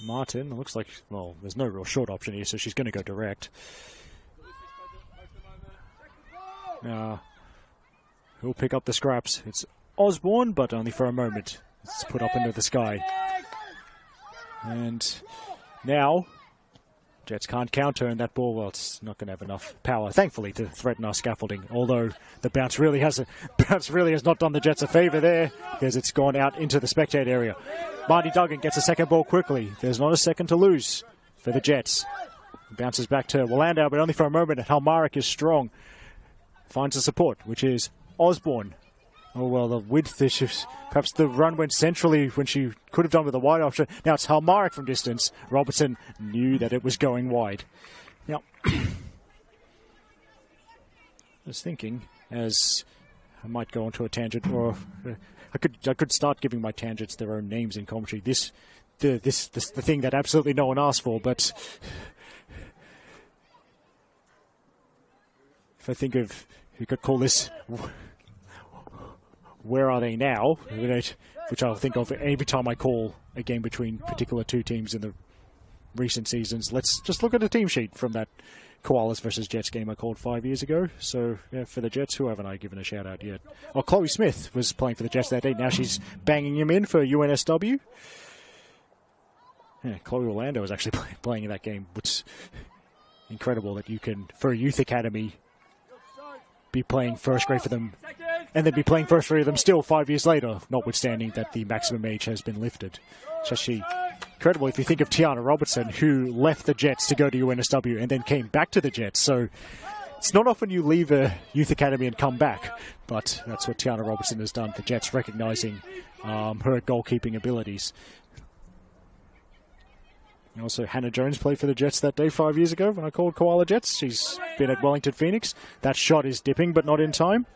Martin, it looks like, well, there's no real short option here, so she's going to go direct. Who'll pick up the scraps? It's Osborne, but only for a moment. It's put up into the sky. And now, Jets can't counter, and that ball, well, it's not going to have enough power, thankfully, to threaten our scaffolding. Although the bounce really has not done the Jets a favour there, because it's gone out into the spectator area. Marty Duggan gets a second ball quickly. There's not a second to lose for the Jets. Bounces back to Wallandau, but only for a moment. Halmarik is strong. Finds the support, which is Osborne. Oh, well, the width is perhaps the run went centrally when she could have done with a wide option. Now it's Halmarik from distance. Robertson knew that it was going wide. Now, I was thinking, as I might go onto a tangent, or I could start giving my tangents their own names in commentary. The thing that absolutely no one asked for, but if I think of, you could call this Where Are They Now, which I'll think of every time I call a game between particular two teams in the recent seasons. Let's just look at the team sheet from that Koalas versus Jets game I called 5 years ago. So, yeah, for the Jets, who haven't I given a shout out yet? Oh, Chloe Smith was playing for the Jets that day. Now she's banging him in for UNSW. Yeah, Chloe Orlando was actually playing in that game, which is incredible that you can, for a youth academy, be playing first grade for them and then be playing first grade for them still 5 years later, notwithstanding that the maximum age has been lifted. It's actually incredible if you think of Tiana Robertson, who left the Jets to go to UNSW and then came back to the Jets. So it's not often you leave a youth academy and come back, but that's what Tiana Robertson has done. The Jets recognizing her goalkeeping abilities. And also, Hannah Jones played for the Jets that day 5 years ago when I called Koala Jets. She's been at Wellington Phoenix. That shot is dipping, but not in time.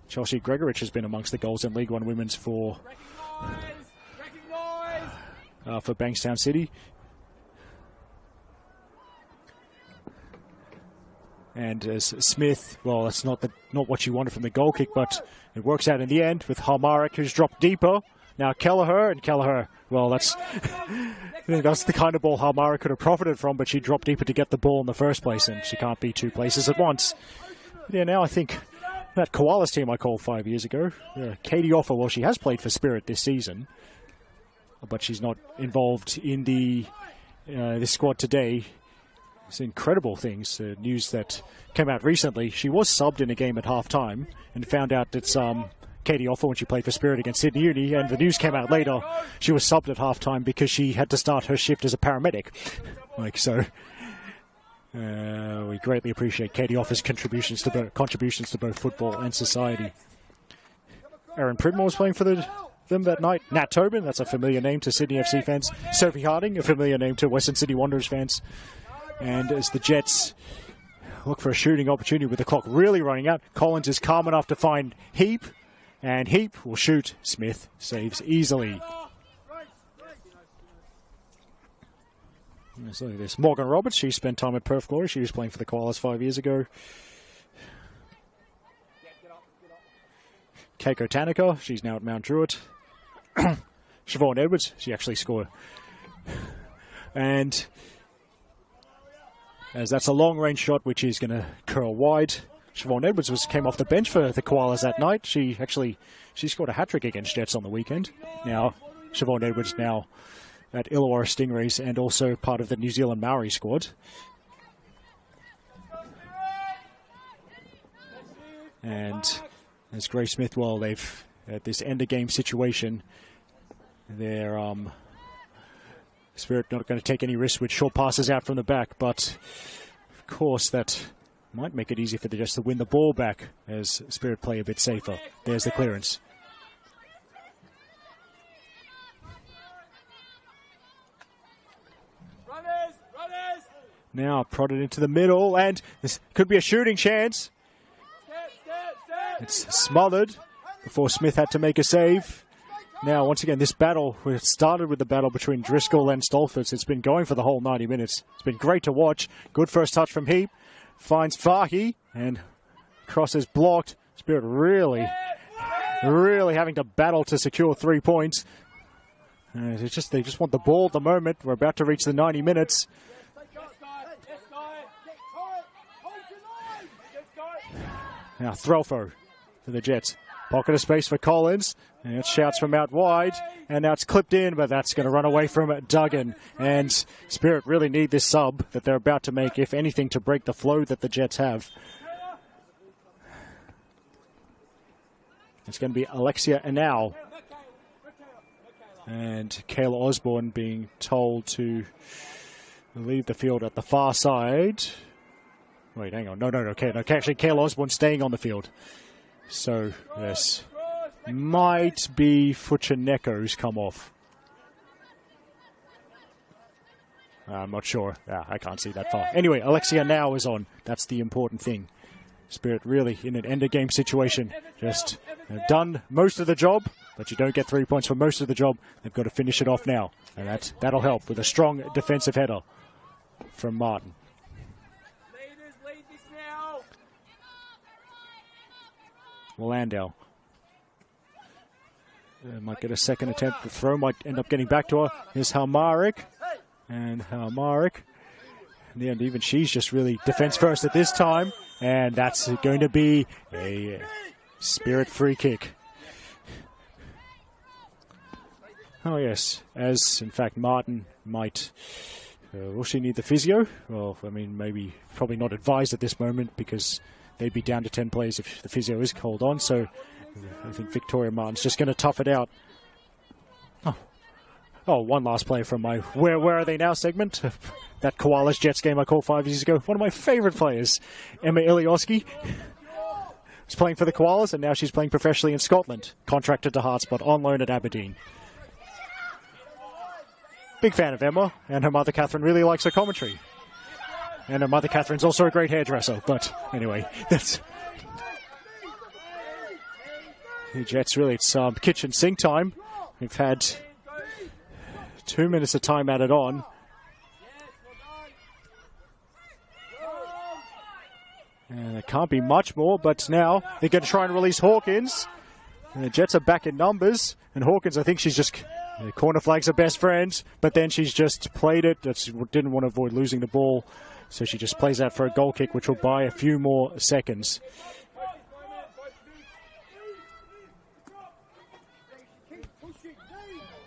Chelsea Gregorich has been amongst the goals in League One Women's for Bankstown City. And as Smith, well, that's not what you wanted from the goal kick, but it works out in the end with Halmarik, who's dropped deeper. Now Kelleher, well, that's the kind of ball Halmarik could have profited from, but she dropped deeper to get the ball in the first place, and she can't be two places at once. Yeah, now I think that Koalas team I called 5 years ago, Katie Offer, well, she has played for Spirit this season, but she's not involved in this squad today. It's incredible things. News that came out recently. She was subbed in a game at half-time and found out that Katie Offer when she played for Spirit against Sydney Uni, and the news came out later she was subbed at halftime because she had to start her shift as a paramedic. We greatly appreciate Katie Offer's contributions to both football and society. Erin Pridmore was playing for them that night. Nat Tobin, that's a familiar name to Sydney FC fans. Sophie Harding, a familiar name to Western Sydney Wanderers fans. And as the Jets look for a shooting opportunity with the clock really running out, Collins is calm enough to find Heap. And Heap will shoot. Smith saves easily. Let's look at this. Morgan Roberts, she spent time at Perth Glory. She was playing for the Koalas 5 years ago. Keiko Tanaka, she's now at Mount Druitt. Siobhan Edwards, she actually scored. And as that's a long-range shot, which is going to curl wide. Siobhan Edwards came off the bench for the Koalas that night. She scored a hat-trick against Jets on the weekend. Now, Siobhan Edwards now at Illawarra Stingrays and also part of the New Zealand Maori squad. And as Grace Smith, well, they've at this end-of-game situation, they're Spirit not going to take any risks with short passes out from the back, but of course that might make it easier for the Jets to win the ball back as Spirit play a bit safer. There's the clearance. Runners! Now prodded into the middle, and this could be a shooting chance. It's smothered before Smith had to make a save. Now, once again, this battle, we started with the battle between Driscoll and Stolfers. It's been going for the whole 90 minutes. It's been great to watch. Good first touch from Heap. Finds Fahy, and cross is blocked. Spirit really having to battle to secure 3 points. They just want the ball at the moment. We're about to reach the 90 minutes. Now Threlfo for the Jets. Pocket of space for Collins. And it shouts from out wide. And now it's clipped in, but that's going to run away from Duggan. And Spirit really need this sub that they're about to make, if anything, to break the flow that the Jets have. It's going to be Alexia Anau. And Kayla Osborne being told to leave the field at the far side. Wait, hang on. No. Okay, actually, Kayla Osborne staying on the field. So, yes. Might be Fuchineko come off. I'm not sure. I can't see that far. Anyway, Alexia now is on. That's the important thing. Spirit really in an end-of-game situation. Just done most of the job, but you don't get 3 points for most of the job. They've got to finish it off now. And that'll help with a strong defensive header from Martin. Lead this now. Landau. Might get a second attempt. The throw might end up getting back to her. Here's Halmarik. And Halmarik. In the end, even she's just really defense first at this time. And that's going to be a Spirit free kick. Oh, yes. As, in fact, Martin might... will she need the physio? Well, I mean, probably not advised at this moment because they'd be down to 10 players if the physio is called on. So I think Victoria Martin's just going to tough it out. Oh, one last play from my Where Are They Now segment. That Koalas Jets game I called 5 years ago. One of my favorite players, Emma Ilioski, was playing for the Koalas, and now she's playing professionally in Scotland. Contracted to Hearts, but on loan at Aberdeen. Big fan of Emma, and her mother Catherine really likes her commentary. And her mother Catherine's also a great hairdresser, but anyway, that's... The Jets really, it's kitchen sink time. We've had 2 minutes of time added on. And it can't be much more, but now they're going to try and release Hawkins. And the Jets are back in numbers, and Hawkins, I think she's just... The corner flag's her best friend, but then she's just played it. She didn't want to avoid losing the ball, so she just plays out for a goal kick, which will buy a few more seconds.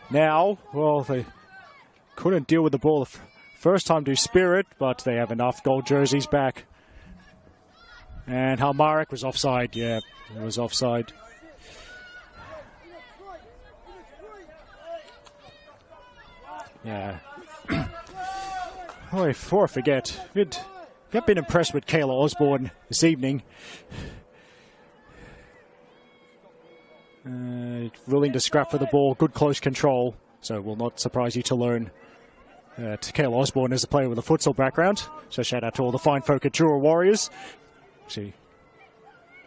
Now, well, they couldn't deal with the ball the first time to Spirit, but they have enough gold jerseys back. And Halmarik was offside. Yeah, it was offside. Yeah. Oh, before I forget, I've been impressed with Kayla Osborne this evening. Willing to scrap for the ball, good close control, so it will not surprise you to learn Kayla Osborne is a player with a futsal background. So shout out to all the fine folk at Jura Warriors. See,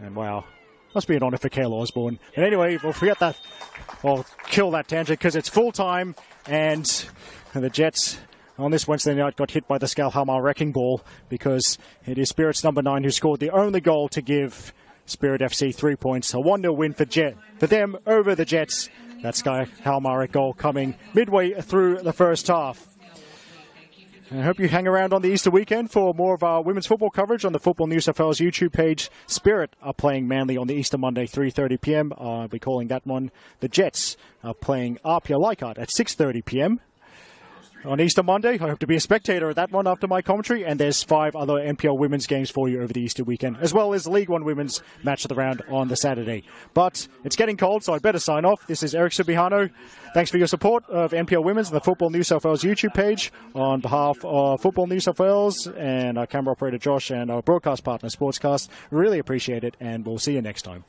and wow, must be an honour for Kayla Osborne. And anyway, we'll forget that. I'll kill that tangent because it's full time, and the Jets on this Wednesday night got hit by the Skalhamar wrecking ball because it is Spirit's number 9 who scored the only goal to give Spirit FC 3 points. A 1-0 win for them over the Jets. That Skalhamar goal coming midway through the first half. I hope you hang around on the Easter weekend for more of our women's football coverage on the Football New South Wales YouTube page. Spirit are playing Manly on the Easter Monday, 3:30 p.m. I'll be calling that one. The Jets are playing Apia Leichhardt at 6:30 p.m. on Easter Monday. I hope to be a spectator at that one after my commentary. And there's 5 other NPL women's games for you over the Easter weekend, as well as League One women's match of the round on the Saturday. But it's getting cold, so I better sign off. This is Eric Subihano. Thanks for your support of NPL Women's and the Football New South Wales YouTube page. On behalf of Football New South Wales and our camera operator Josh and our broadcast partner Sportscast, really appreciate it, and we'll see you next time.